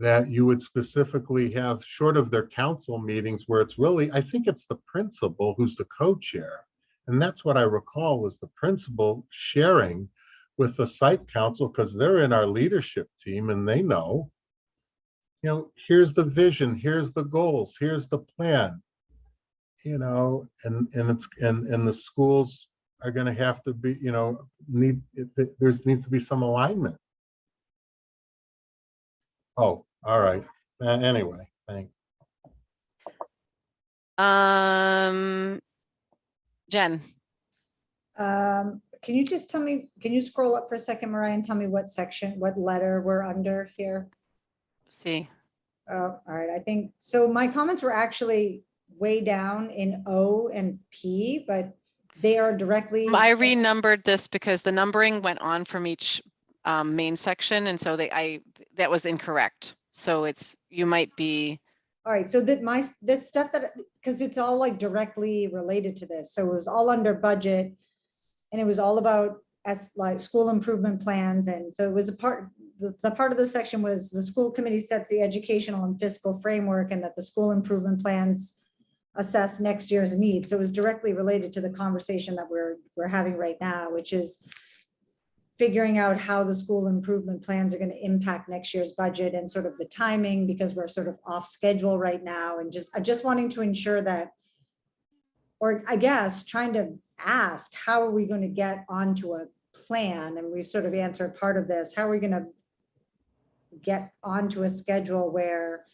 that you would specifically have, short of their council meetings, where it's really, I think it's the principal who's the co-chair. And that's what I recall, was the principal sharing with the site council, because they're in our leadership team and they know, here's the vision, here's the goals, here's the plan. And the schools are going to have to be, needs to be some alignment. Oh, all right. Anyway, thanks. Jen, Can you just tell me, can you scroll up for a second, Mariah, and tell me what section, what letter we're under here? see, Oh, all right, I think, so my comments were actually way down in O and P, but they are directly. I renumbered this because the numbering went on from each main section, and so that was incorrect. So you might be. All right, so this stuff because it's all like directly related to this. So it was all under budget and it was all about like school improvement plans. And so it was the part of the section was the school committee sets the educational and fiscal framework and that the school improvement plans assess next year's needs. So it was directly related to the conversation that we're having right now, which is figuring out how the school improvement plans are going to impact next year's budget and sort of the timing, because we're sort of off schedule right now. And just wanting to ensure that, or I guess trying to ask, how are we going to get onto a plan? And we've sort of answered part of this. How are we going to get onto a schedule where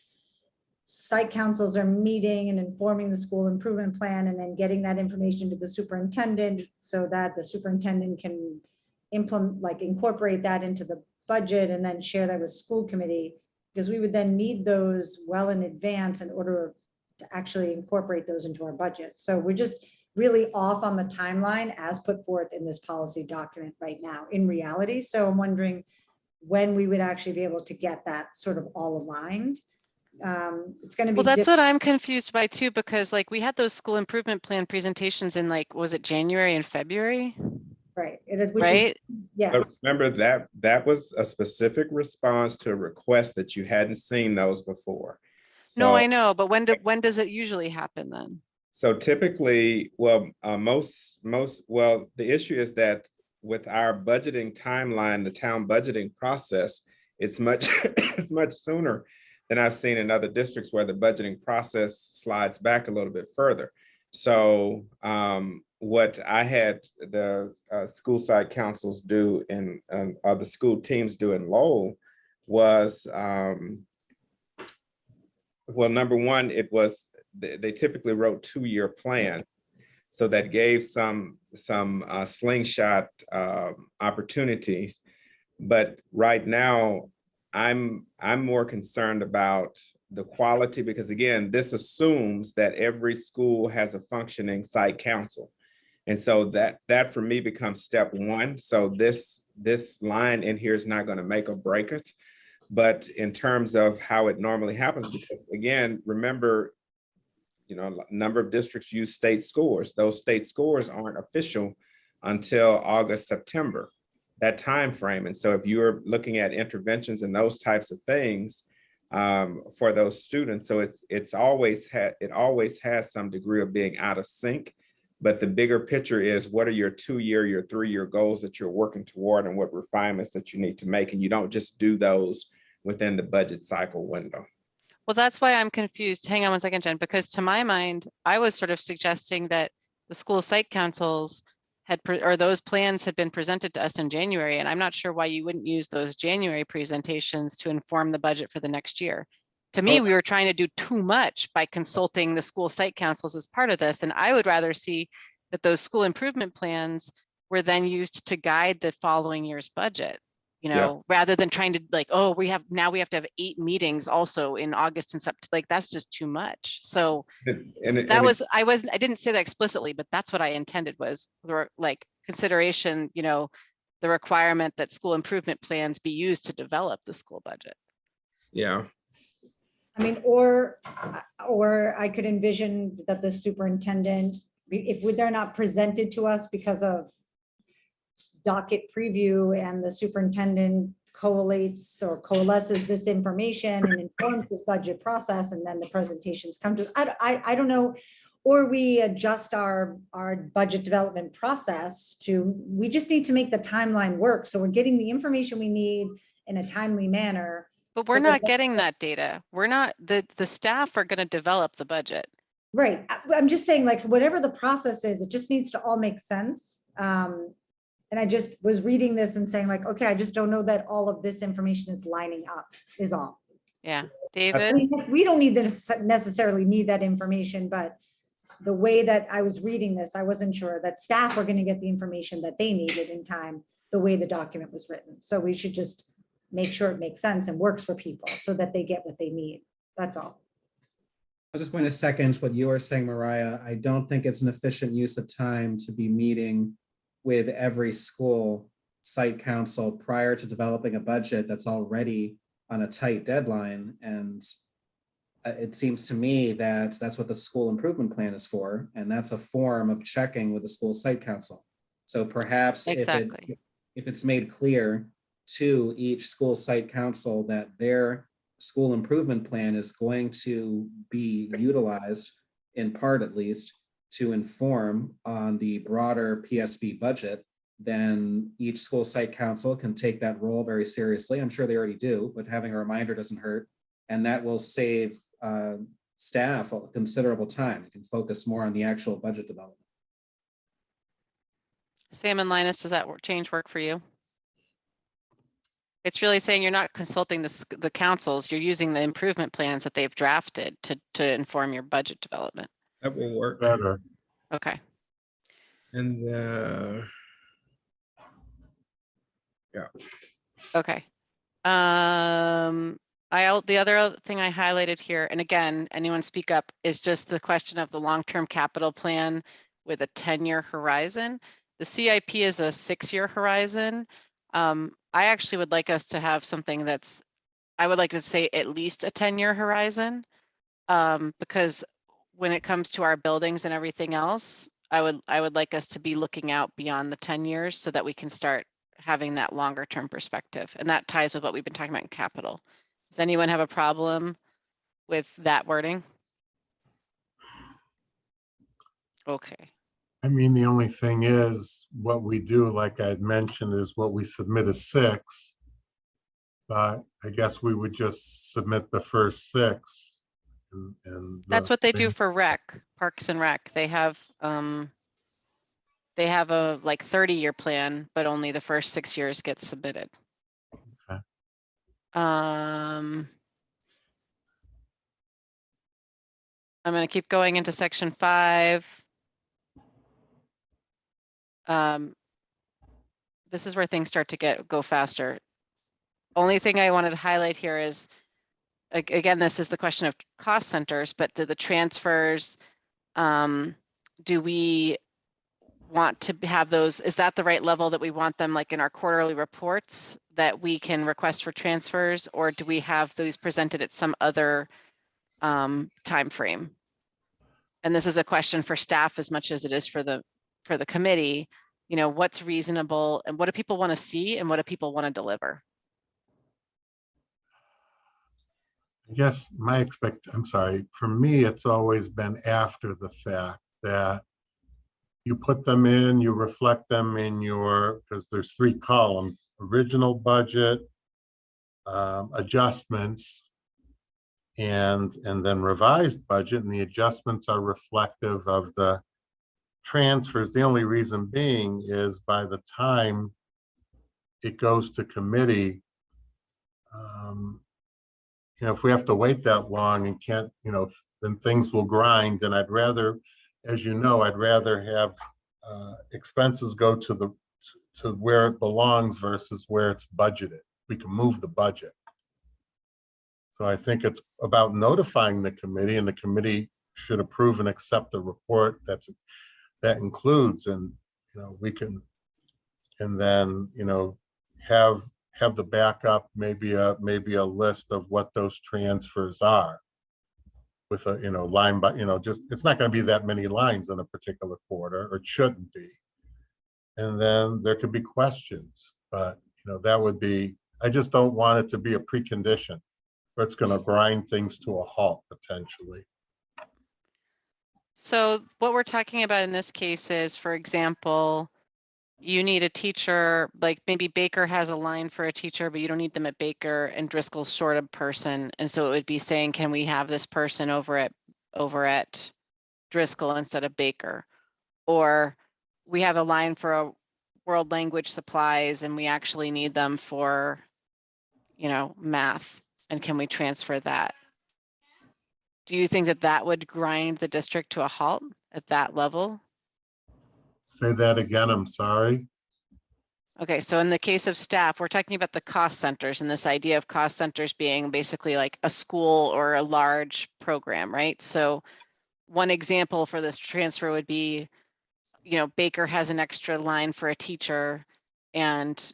site councils are meeting and informing the school improvement plan and then getting that information to the superintendent so that the superintendent can incorporate that into the budget and then share that with school committee, because we would then need those well in advance in order to actually incorporate those into our budget. So we're just really off on the timeline as put forth in this policy document right now in reality. So I'm wondering when we would actually be able to get that sort of all aligned. It's going to be. Well, that's what I'm confused by too, because like we had those school improvement plan presentations in was it January and February? Right. Right. Yes. But remember that was a specific response to a request that you hadn't seen those before. No, So- I know, but when does it usually happen then? So typically, well, the issue is that with our budgeting timeline, the town budgeting process, it's much sooner than I've seen in other districts where the budgeting process slides back a little bit further. So what I had the school site councils do and the school teams do in Lowell was, well, number one, it was they typically wrote 2-year plans, so that gave some slingshot opportunities. But right now, I'm more concerned about the quality, because again, this assumes that every school has a functioning site council. And so that for me becomes step one. So this line in here is not going to make or break us. But in terms of how it normally happens, because again, remember, a number of districts use state scores. Those state scores aren't official until August, September, that time frame. And so if you're looking at interventions and those types of things for those students, so it always has some degree of being out of sync. But the bigger picture is, what are your 2-year, your 3-year goals that you're working toward, and what refinements that you need to make? And you don't just do those within the budget cycle window. Well, that's why I'm confused. Hang on one second, Jen, because to my mind, I was sort of suggesting that the school site councils or those plans had been presented to us in January, and I'm not sure why you wouldn't use those January presentations to inform the budget for the next year. To me, we were trying to do too much by consulting the school site councils as part of this, and I would rather see that those school improvement plans were then used to guide the following year's budget. Rather than trying to we have to have 8 meetings also in August and September, that's just too much. So I didn't say that explicitly, but that's what I intended was consideration, the requirement that school improvement plans be used to develop the school budget. Yeah. I mean, or I could envision that the superintendent, if they're not presented to us because of docket preview and the superintendent collates or coalesces this information and informs this budget process, and then the presentations come to, I don't know. or we adjust our budget development process to, we just need to make the timeline work. So we're getting the information we need in a timely manner. But we're So not that- getting that data. We're not, the staff are gonna develop the budget. Right. I'm just saying, like, whatever the process is, it just needs to all make sense. And I just was reading this and saying like, okay, I just don't know that all of this information is lining up, is all. Yeah, I David, mean, we don't need this, necessarily need that information, but the way that I was reading this, I wasn't sure that staff were gonna get the information that they needed in time, the way the document was written. So we should just make sure it makes sense and works for people so that they get what they need. That's all. I was just going to second what you are saying, Mariah. I don't think it's an efficient use of time to be meeting with every school site council prior to developing a budget that's already on a tight deadline. And it seems to me that that's what the school improvement plan is for. And that's a form of checking with the school site council. So perhaps Exactly. if it's made clear to each school site council that their school improvement plan is going to be utilized, in part at least, to inform on the broader PSB budget, then each school site council can take that role very seriously. I'm sure they already do, but having a reminder doesn't hurt. And that will save staff a considerable time. It can focus more on the actual budget development. Sam and Linus, does that change work for you? It's really saying you're not consulting the councils, you're using the improvement plans that they've drafted to inform your budget development. That will work. Better. Okay. And Okay. The other thing I highlighted here, and again, anyone speak up, is just the question of the long-term capital plan with a 10-year horizon. The CIP is a 6-year horizon. I actually would like us to have something that's, I would like to say at least a 10-year horizon, because when it comes to our buildings and everything else, I would like us to be looking out beyond the 10 years so that we can start having that longer term perspective. And that ties with what we've been talking about in capital. Does anyone have a problem with that wording? Okay. I mean, the only thing is what we do, like I had mentioned, is what we submit is 6. But I guess we would just submit the first 6. And That's what they do for rec, Parks and Rec. They have a like 30-year plan, but only the first 6 years get submitted. Okay. I'm going to keep going into section 5. This is where things start to go faster. Only thing I wanted to highlight here is, again, this is the question of cost centers, but do the transfers, do we want to have those, is that the right level that we want them like in our quarterly reports that we can request for transfers, or do we have those presented at some other time frame? And this is a question for staff as much as it is for the committee. You know, what's reasonable and what do people want to see and what do people want to deliver? I guess I'm sorry, for me, it's always been after the fact that you put them in, you reflect them in your, because there's 3 columns, original budget, adjustments, and then revised budget, and the adjustments are reflective of the transfers. The only reason being is by the time it goes to committee, you know, if we have to wait that long and can't, you know, then things will grind. And I'd rather, as you know, I'd rather have expenses go to where it belongs versus where it's budgeted. We can move the budget. So I think it's about notifying the committee, and the committee should approve and accept the report that includes, and you know, we can, and then, you know, have the backup, maybe a list of what those transfers are with a, you know, line by, you know, just, it's not going to be that many lines in a particular quarter, or it shouldn't be. And then there could be questions, but you know, that would be, I just don't want it to be a precondition where it's going to grind things to a halt potentially. So what we're talking about in this case is, for example, you need a teacher, like maybe Baker has a line for a teacher, but you don't need them at Baker, and Driscoll's short a person. And so it would be saying, can we have this person over at Driscoll instead of Baker? Or we have a line for a world language supplies and we actually need them for, math. And can we transfer that? Do you think that that would grind the district to a halt at that level? Say that again, I'm sorry. Okay, so in the case of staff, we're talking about the cost centers and this idea of cost centers being basically like a school or a large program, right? So one example for this transfer would be, Baker has an extra line for a teacher and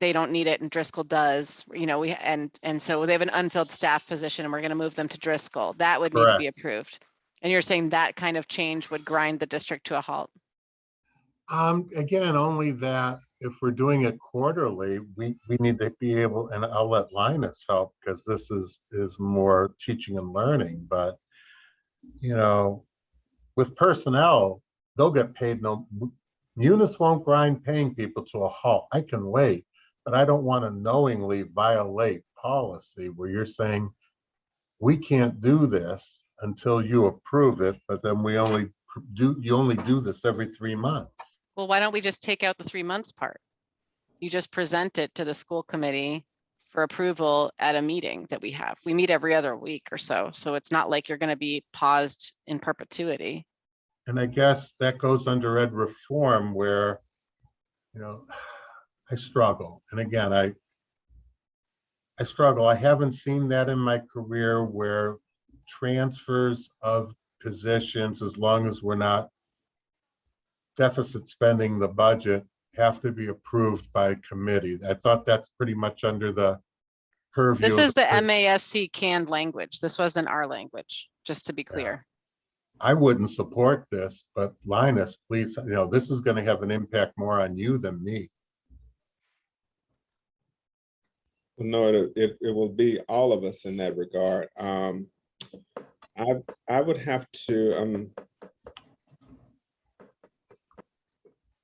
they don't need it and Driscoll does, and so they have an unfilled staff position and we're going to move them to Driscoll. That would need to be approved. And you're saying that kind of change would grind the district to a halt? Again, only that if we're doing it quarterly, we need to be able, and I'll let Linus help because this is more teaching and learning, but with personnel, they'll get paid. Munis won't grind paying people to a halt. I can wait, but I don't want to knowingly violate policy where you're saying we can't do this until you approve it, but then you only do this every 3 months. Well, why don't we just take out the 3 months part? You just present it to the school committee for approval at a meeting that we have. We meet every other week or so. So it's not like you're going to be paused in perpetuity. And I guess that goes under ed reform where, I struggle. And again, I struggle. I haven't seen that in my career where transfers of positions, as long as we're not deficit spending the budget, have to be approved by committee. I thought that's pretty much under the purview. This is the MASC canned language. This wasn't our language, just to be clear. I wouldn't support this, but Linus, please, this is going to have an impact more on you than me. No, it will be all of us in that regard. I would have to,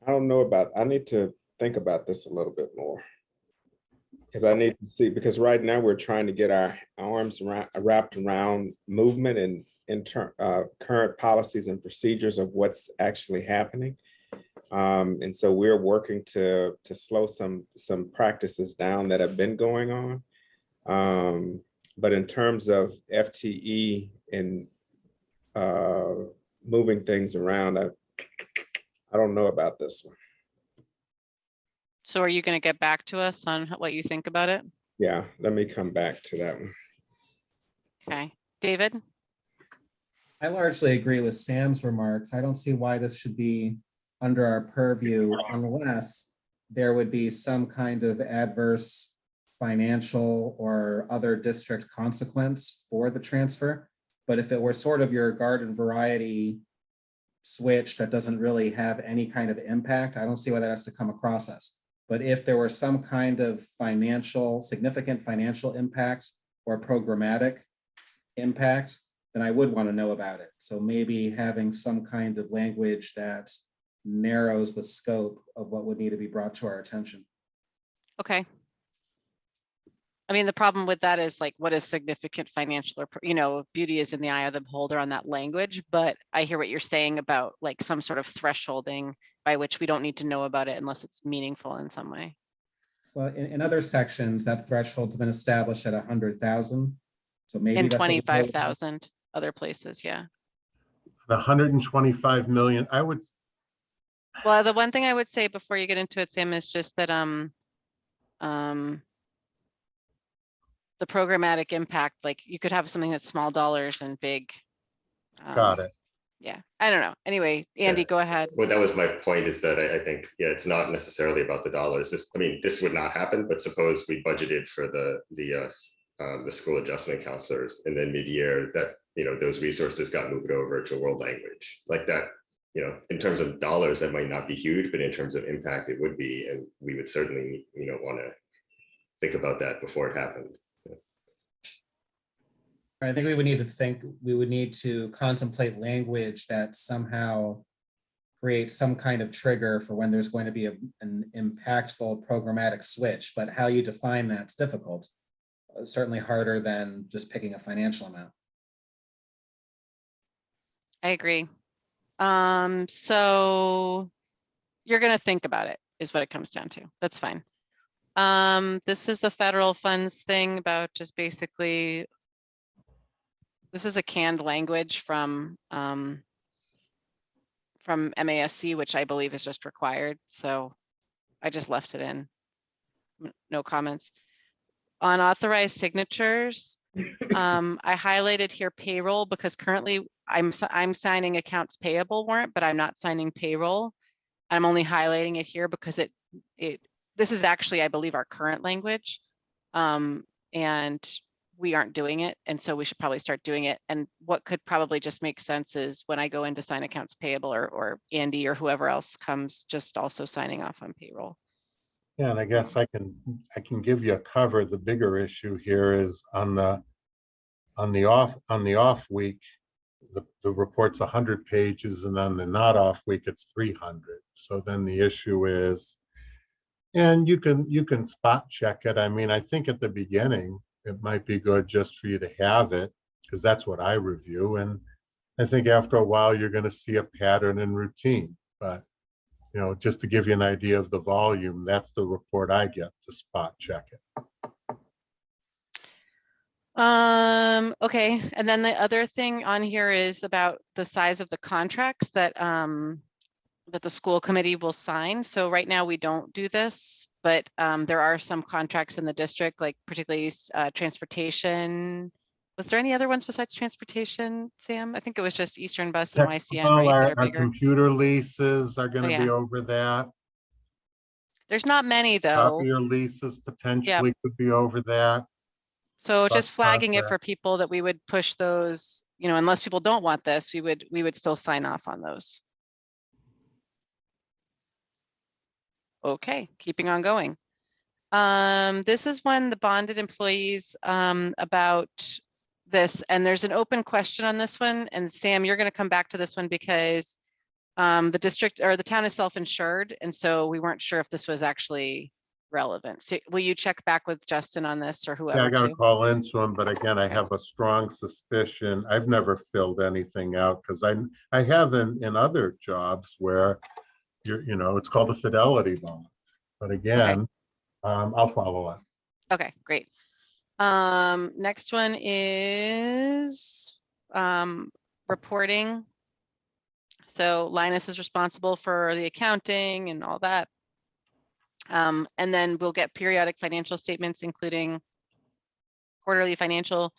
I don't know I need to think about this a little bit more. Because I need to see, because right now we're trying to get our arms wrapped around movement and current policies and procedures of what's actually happening. And so we're working to slow some practices down that have been going on. But in terms of FTE and moving things around, I don't know about this one. So are you going to get back to us on what you think about it? Yeah, let me come back to that one. Okay, David? I largely agree with Sam's remarks. I don't see why this should be under our purview unless there would be some kind of adverse financial or other district consequence for the transfer. But if it were sort of your garden variety switch that doesn't really have any kind of impact, I don't see why that has to come across us. But if there were some kind of significant financial impact or programmatic impact, then I would want to know about it. So maybe having some kind of language that narrows the scope of what would need to be brought to our attention. Okay. I mean, the problem with that is like, what is significant financial or, beauty is in the eye of the beholder on that language, but I hear what you're saying about like some sort of thresholding by which we don't need to know about it unless it's meaningful in some way. Well, in other sections, that threshold's been established at 100,000. So maybe in that's 25,000 other places, yeah. 125 million, I would. Well, the one thing I would say before you get into it, Sam, is just that the programmatic impact, like you could have something that's small dollars and big. Got it. Yeah, I don't know. Anyway, Andy, go ahead. Well, that was my point, is that I think, it's not necessarily about the dollars. This would not happen, but suppose we budgeted for the school adjustment counselors, and then mid-year that, those resources got moved over to world language like that. In terms of dollars, that might not be huge, but in terms of impact, it would be, and we would certainly, want to think about that before it happened. I think we would need to contemplate language that somehow creates some kind of trigger for when there's going to be an impactful programmatic switch, but how you define that's difficult. Certainly harder than just picking a financial amount. I agree. So you're gonna think about it, is what it comes down to. That's fine. This is the federal funds thing about just basically, this is a canned language from MASC, which I believe is just required. So I just left it in. No comments. On authorized signatures, I highlighted here payroll because currently I'm signing accounts payable warrant, but I'm not signing payroll. I'm only highlighting it here because this is actually, I believe, our current language. And we aren't doing it. And so we should probably start doing it. And what could probably just make sense is when I go in to sign accounts payable or Andy or whoever else comes, just also signing off on payroll. Yeah, and I guess I can give you a cover. The bigger issue here is on the off week, the report's 100 pages, and then the not off week it's 300. So then the issue is, and you can spot check it. I mean, I think at the beginning it might be good just for you to have it because that's what I review, and I think after a while you're going to see a pattern and routine. But you know, just to give you an idea of the volume, that's the report I get to spot check it. Okay, and then the other thing on here is about the size of the contracts that that the school committee will sign. So right now we don't do this, but there are some contracts in the district, like particularly transportation. Was there any other ones besides transportation, Sam? I think it was just Eastern Bus and YCN, right? That are Our bigger. computer leases are going to Oh, yeah. be over that. There's not many though. Copier leases potentially could be over that. So Bus just flagging it contract. for people that we would push those, you know, unless people don't want this, we would still sign off on those. Okay, keeping on going. This is when the bonded employees about this, and there's an open question on this one. And Sam, you're going to come back to this one because the district or the town is self-insured, and so we weren't sure if this was actually relevant. So will you check back with Justin on this or whoever? Yeah, I got to too? call into him, but again, I have a strong suspicion. I've never filled anything out because I have in other jobs where you know, it's called a fidelity bond. But again, I'll follow up. Okay, great. Next one is reporting. So Linus is responsible for the accounting and all that. And then we'll get periodic financial statements, including quarterly financial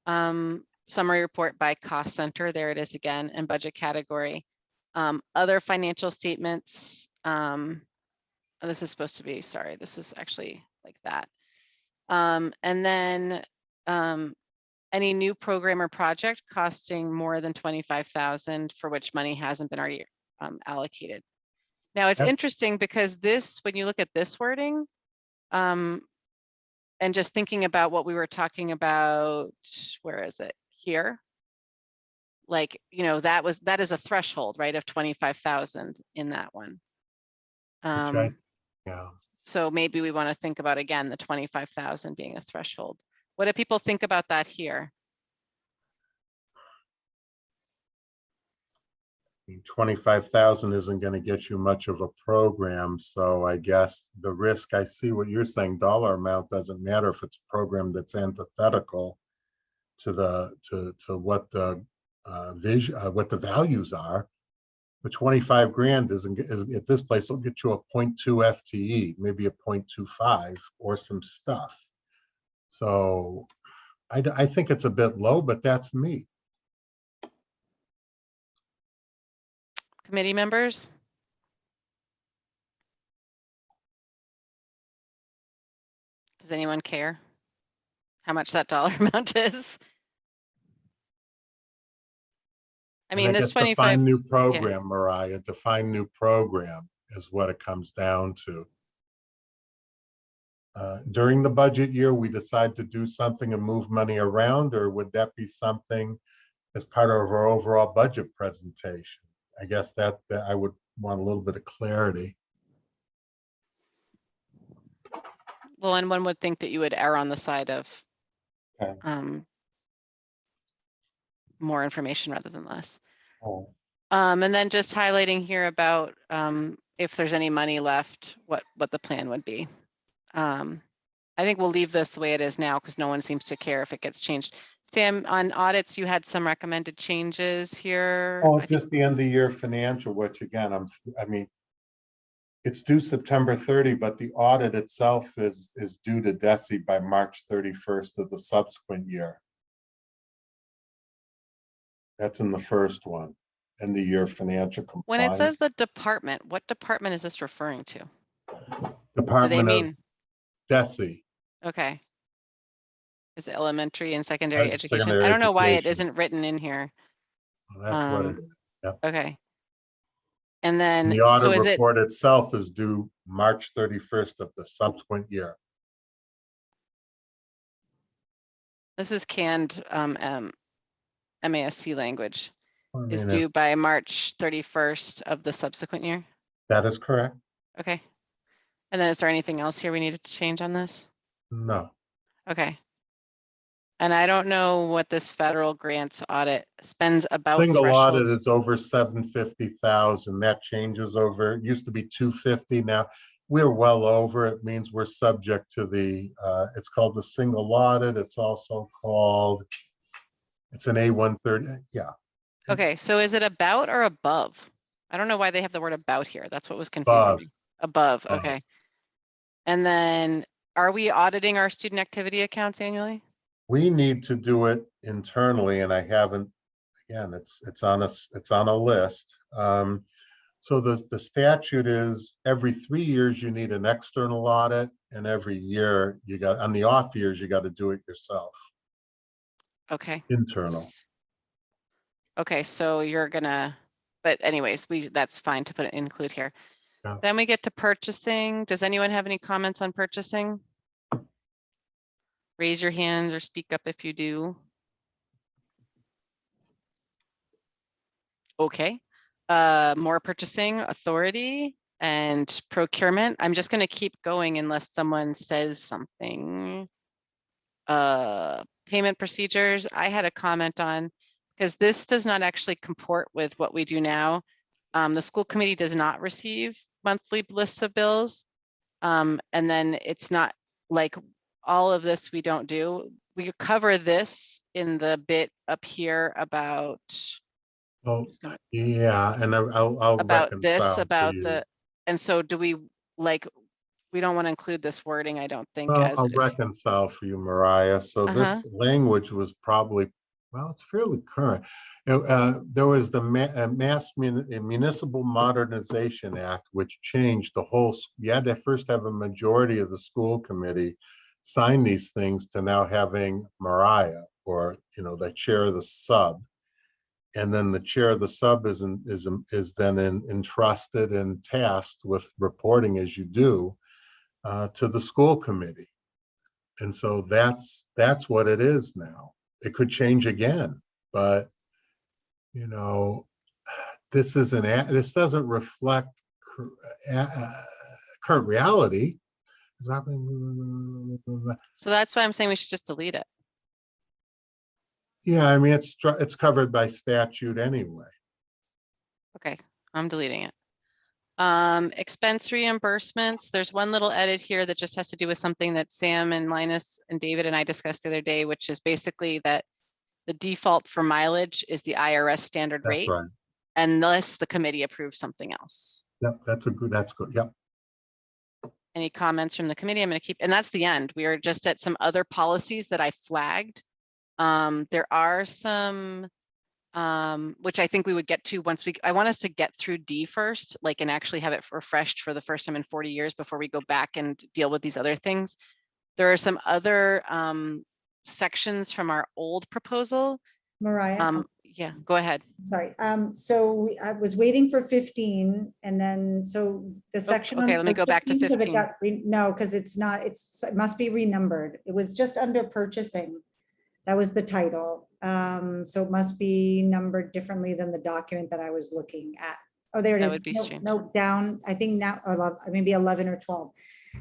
summary report by cost center. There it is again, and budget category. Other financial statements. This is supposed to be, sorry, this is actually like that. And then any new program or project costing more than 25,000 for which money hasn't been already allocated. Now it's interesting because this, when you look at this wording, and just thinking about what we were talking about, where is it here? Like, you know, that is a threshold, right, of 25,000 in that one. Yeah. So maybe we want to think about, again, the 25,000 being a threshold. What do people think about that here? 25,000 isn't going to get you much of a program. So I guess the risk, I see what you're saying, dollar amount doesn't matter if it's a program that's antithetical to what the vision, what the values are. But 25 grand is at this place will get you a 0.2 FTE, maybe a 0.25 or some stuff. So I think it's a bit low, but that's me. Committee members? Does anyone care how much that dollar amount is? I mean, this 25. Define new program, Mariah. Define new program is what it comes down to. during the budget year, we decide to do something and move money around, or would that be something as part of our overall budget presentation? I guess that I would want a little bit of clarity. Well, and one would think that you would err on the side of Okay. more information rather than less. Oh. And then just highlighting here about if there's any money left, what the plan would be. I think we'll leave this the way it is now because no one seems to care if it gets changed. Sam, on audits, you had some recommended changes here. Oh, I think- just the end of the year financial, which again, I mean, it's due September 30, but the audit itself is due to DESI by March 31st of the subsequent year. That's in the first one, and the year financial compliance. When it says the department, what department is this referring to? Do they Department of mean, DESI. okay. Is it elementary and secondary education? Secondary I don't know why it education. isn't written in here. Well, that's what it, yep. Okay. And And then, the so audit is it, report itself is due March 31st of the subsequent year. this is canned MASC language, I is mean, due by March 31st of the subsequent year. that is correct. Okay. And then is there anything else here we needed to change on this? No. Okay. And I don't know what this federal grants audit spends about Single audit thresholds. is over 750,000. That changes over, it used to be 250. Now we're well over. It means we're subject to the, it's called the single audit. It's also called, it's an A130. Yeah. Okay, so is it about or above? I don't know why they have the word about here. That's what was confusing Above. me. Above, Above. okay. And then are we auditing our student activity accounts annually? We need to do it internally, and I haven't, again, it's on a list. So the statute is every 3 years you need an external audit, and every year you got, on the off years, you got to do it yourself, Okay. internal. Okay, so you're gonna, but anyways, that's fine to include here. Yeah. Then we get to purchasing. Does anyone have any comments on purchasing? Raise your hands or speak up if you do. Okay, more purchasing authority and procurement. I'm just gonna keep going unless someone says something. Payment procedures, I had a comment on, because this does not actually comport with what we do now. The school committee does not receive monthly lists of bills. And then it's not like all of this we don't do. We cover this in the bit up here about Oh, yeah, and I'll about this, reconcile for about you. the, and so do we, like, we don't want to include this wording, I don't think, Well, as I'll it is. reconcile for you, Mariah. So this language was probably, well, it's fairly current. There was the Municipal Modernization Act, which changed the whole, you had to first have a majority of the school committee sign these things to now having Mariah, or, you know, the chair of the sub. And then the chair of the sub is then entrusted and tasked with reporting, as you do, to the school committee. And so that's what it is now. It could change again, but you know, this doesn't reflect current reality. So that's why I'm saying we should just delete it. Yeah, I mean, it's covered by statute anyway. Okay, I'm deleting it. Expense reimbursements, there's one little edit here that just has to do with something that Sam and Linus and David and I discussed the other day, which is basically that the default for mileage is the IRS standard That's rate, right. unless the committee approves something else. Yep, that's good. Yep. Any comments from the committee? I'm going to keep, and that's the end. We are just at some other policies that I flagged. There are some which I think we would get to once I want us to get through D first, like, and actually have it refreshed for the first time in 40 years before we go back and deal with these other things. There are some other sections from our old proposal. Mariah, yeah, go ahead. Sorry, I was waiting for 15 and then, so the section. okay, let me go back to 'cause it 15. got no, because it's not, it must be renumbered. It was just under purchasing. That was the title. So it must be numbered differently than the document that I was looking at. Oh, there it That is. would be No, strange. no, down, I think now, maybe 11 or 12.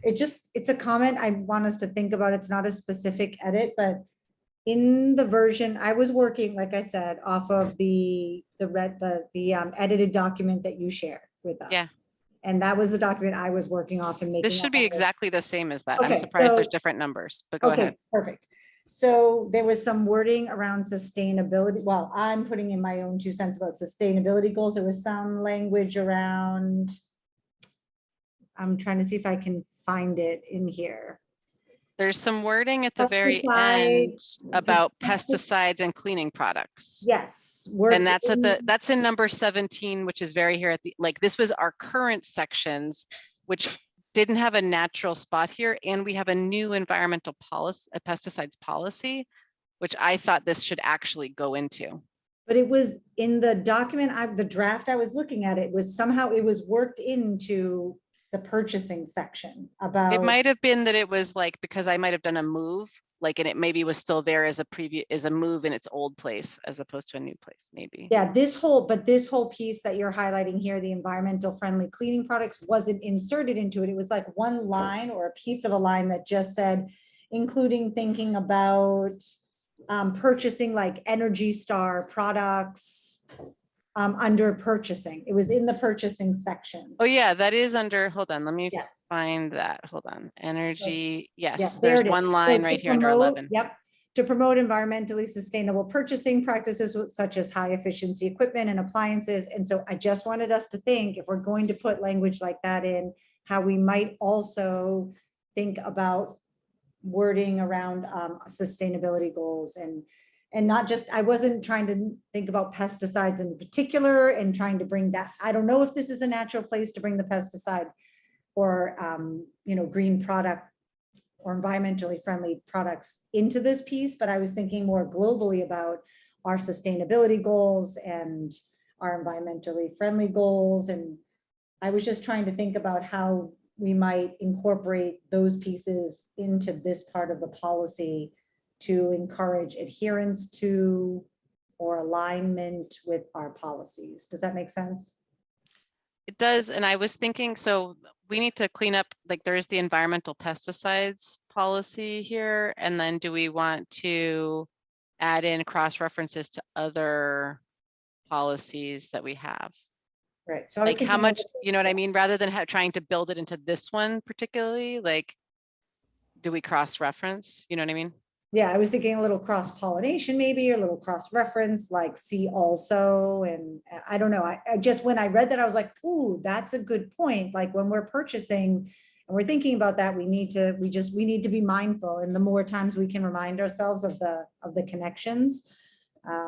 It's a comment I want us to think about. It's not a specific edit, but in the version, I was working, like I said, off of the edited document that you shared with us. Yeah. And that was the document I was working off and making. This should be edits. exactly the same as that. I'm Okay, surprised there's so- different numbers, but go Okay, ahead. perfect. So there was some wording around sustainability. Well, I'm putting in my own 2 cents about sustainability goals. There was some language around. I'm trying to see if I can find it in here. There's some wording at the very end about pesticides and cleaning products. Yes. And that's in number 17, which is very here at the, like, this was our current sections, which didn't have a natural spot here. And we have a new environmental policy, a pesticides policy, which I thought this should actually go into. But it was in the document, the draft I was looking at, it was somehow, it was worked into the purchasing section about. It might have been that it was like, because I might have done a move, like, and it maybe was still there as a move in its old place, as opposed to a new place, maybe. Yeah, this whole piece that you're highlighting here, the environmental friendly cleaning products, wasn't inserted into it. It was like one line or a piece of a line that just said, including thinking about purchasing like Energy Star products under purchasing. It was in the purchasing section. Oh yeah, that is under, hold on, let me Yes. find that. Hold on. Energy, Yeah, yes, there there's it one is. So line to right here under promote- 11. Yep. To promote environmentally sustainable purchasing practices such as high efficiency equipment and appliances. And so I just wanted us to think, if we're going to put language like that in, how we might also think about wording around sustainability goals and not just, I wasn't trying to think about pesticides in particular and trying to bring that. I don't know if this is a natural place to bring the pesticide or, green product or environmentally friendly products into this piece, but I was thinking more globally about our sustainability goals and our environmentally friendly goals. And I was just trying to think about how we might incorporate those pieces into this part of the policy to encourage adherence to or alignment with our policies. Does that make sense? It does, and I was thinking, so we need to clean up, like, there is the environmental pesticides policy here, and then do we want to add in cross references to other policies that we have? Right. So I was Like how thinking much, you know what I mean? Rather than trying to build it into this one particularly, like, do we cross reference? You know what I mean? Yeah, I was thinking a little cross pollination, maybe, or a little cross reference, like see also, and I don't know. I just, when I read that, I was like, ooh, that's a good point. Like when we're purchasing and we're thinking about that, we need to be mindful. And the more times we can remind ourselves of the connections, I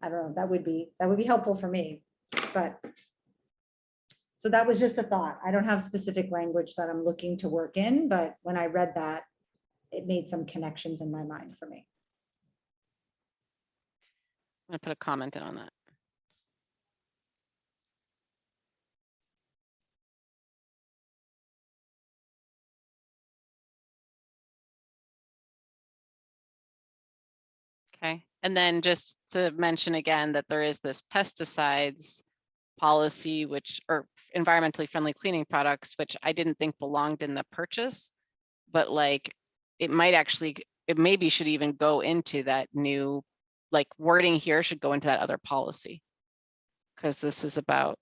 don't know, that would be helpful for me. But so that was just a thought. I don't have specific language that I'm looking to work in, but when I read that, it made some connections in my mind for me. I'm gonna put a comment in on that. Okay, and then just to mention again that there is this pesticides policy, which, or environmentally friendly cleaning products, which I didn't think belonged in the purchase, but like, it might actually, it maybe should even go into that new, like, wording here should go into that other policy. Because this is about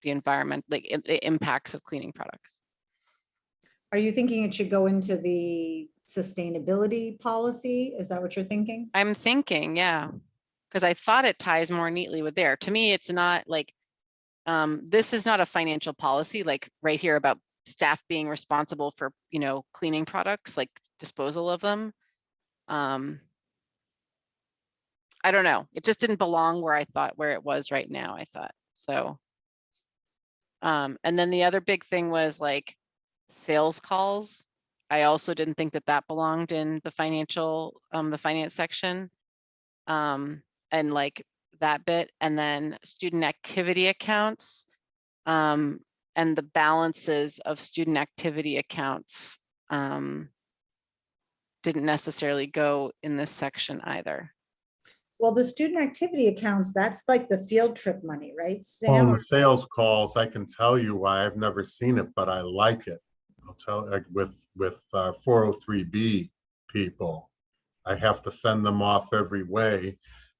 the environment, like the impacts of cleaning products. Are you thinking it should go into the sustainability policy? Is that what you're thinking? I'm thinking, yeah, because I thought it ties more neatly with there. To me, it's not like, this is not a financial policy, like right here about staff being responsible for, cleaning products, like disposal of them. I don't know. It just didn't belong where I thought, where it was right now, I thought, so. And then the other big thing was like sales calls. I also didn't think that belonged in the financial, the finance section. and like that bit, and then student activity accounts. And the balances of student activity accounts didn't necessarily go in this section either. Well, the student activity accounts, that's like the field trip money, right? Well, Sam? the sales calls, I can tell you why. I've never seen it, but I like it. I'll tell, like, with 403B people, I have to fend them off every way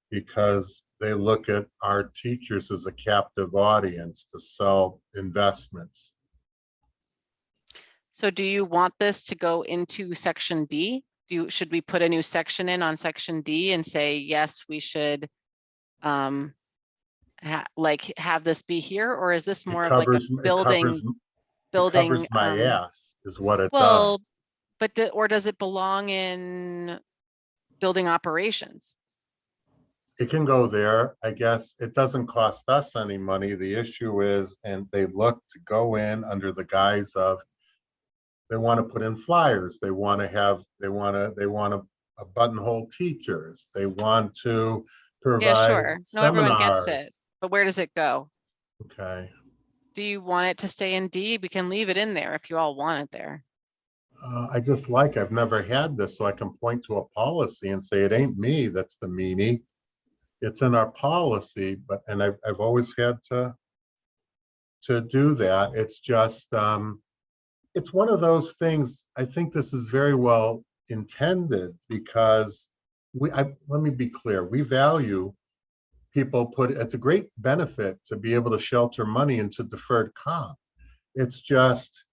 because they look at our teachers as a captive audience to sell investments. So do you want this to go into section D? Should we put a new section in on section D and say, yes, we should have this be here, or is this more of like a building? It covers my ass is what it does. Well, but or does it belong in building operations? It can go there. I guess it doesn't cost us any money. The issue is, and they look to go in under the guise of, they want to put in flyers. They want to buttonhole teachers. They want to Yeah, provide sure. No, everyone gets it. seminars. But where does it go? Okay. Do you want it to stay in D? We can leave it in there if you all want it there. I've never had this, so I can point to a policy and say, it ain't me that's the meanie. It's in our policy, and I've always had to do that. It's just, it's one of those things. I think this is very well intended because let me be clear. We value people it's a great benefit to be able to shelter money into deferred comp. It's just,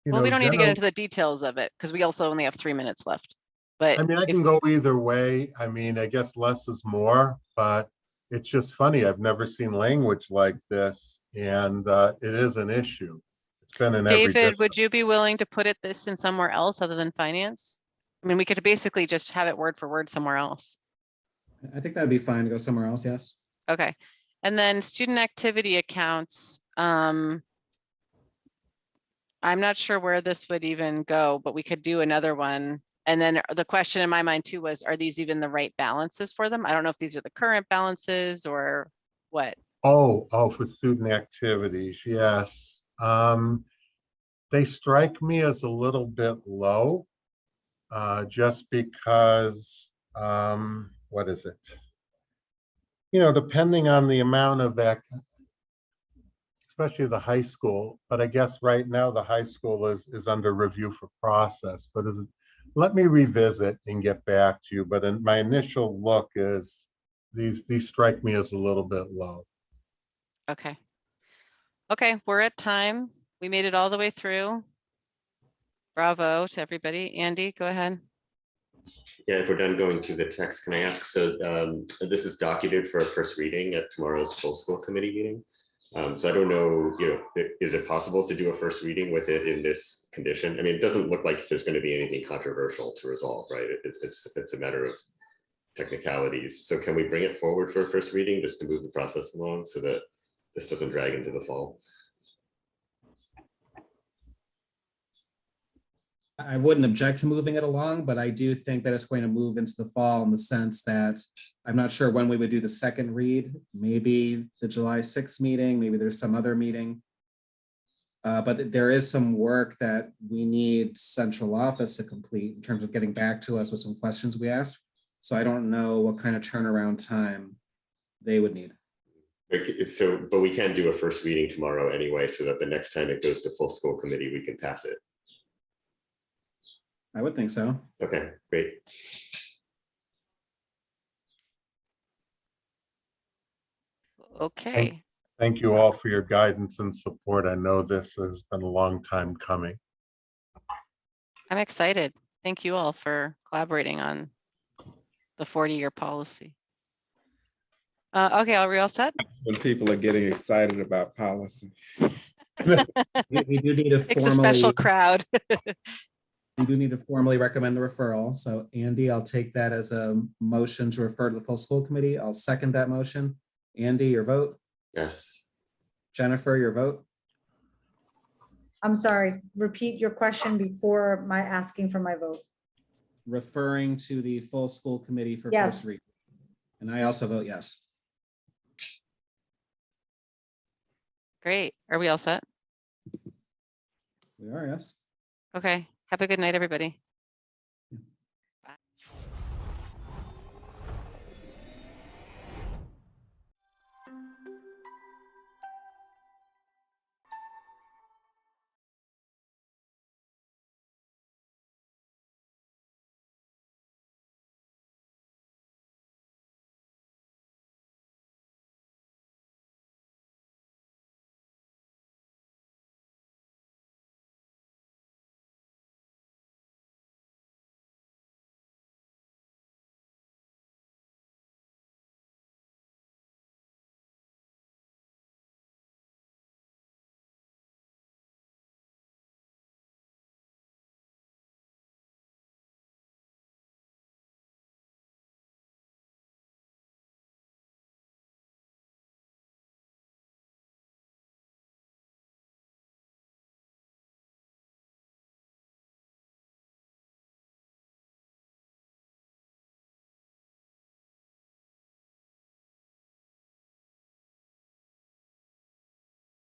Well, we don't need to get into the details of it because we also only have 3 minutes left. But I mean, I can go either way. I mean, I guess less is more, but it's just funny. I've never seen language like this, and it is an issue. It's been in every David, district. would you be willing to put this in somewhere else other than finance? I mean, we could basically just have it word for word somewhere else. I think that'd be fine to go somewhere else, yes. Okay. And then student activity accounts. I'm not sure where this would even go, but we could do another one. And then the question in my mind too was, are these even the right balances for them? I don't know if these are the current balances or what. Oh, for student activities, yes. They strike me as a little bit low, just because, what is it? You know, depending on the amount of that, especially the high school, but I guess right now the high school is under review for process, but let me revisit and get back to you. But my initial look is these strike me as a little bit low. Okay. Okay, we're at time. We made it all the way through. Bravo to everybody. Andy, go ahead. Yeah, if we're done going through the text, can I ask, so this is docketed for a first reading at tomorrow's full school committee meeting. So I don't know, is it possible to do a first reading with it in this condition? I mean, it doesn't look like there's going to be anything controversial to resolve, right? It's a matter of technicalities. So can we bring it forward for a first reading just to move the process along so that this doesn't drag into the fall? I wouldn't object to moving it along, but I do think that it's going to move into the fall in the sense that I'm not sure when we would do the second read, maybe the July 6th meeting, maybe there's some other meeting. But there is some work that we need central office to complete in terms of getting back to us with some questions we asked. So I don't know what kind of turnaround time they would need. So, but we can do a first reading tomorrow anyway, so that the next time it goes to full school committee, we can pass it. I would think so. Okay, great. Okay. Thank you all for your guidance and support. I know this has been a long time coming. I'm excited. Thank you all for collaborating on the 40-year policy. Okay, are we all set? When people are getting excited about policy. We do need to It's a special formally, crowd. we do need to formally recommend the referral. So Andy, I'll take that as a motion to refer to the full school committee. I'll second that motion. Andy, your vote. Yes. Jennifer, your vote. I'm sorry, repeat your question before my asking for my vote. Referring to the full school committee for Yes. first read. And I also vote yes. Great. Are we all set? We are, yes. Okay. Have a good night, everybody.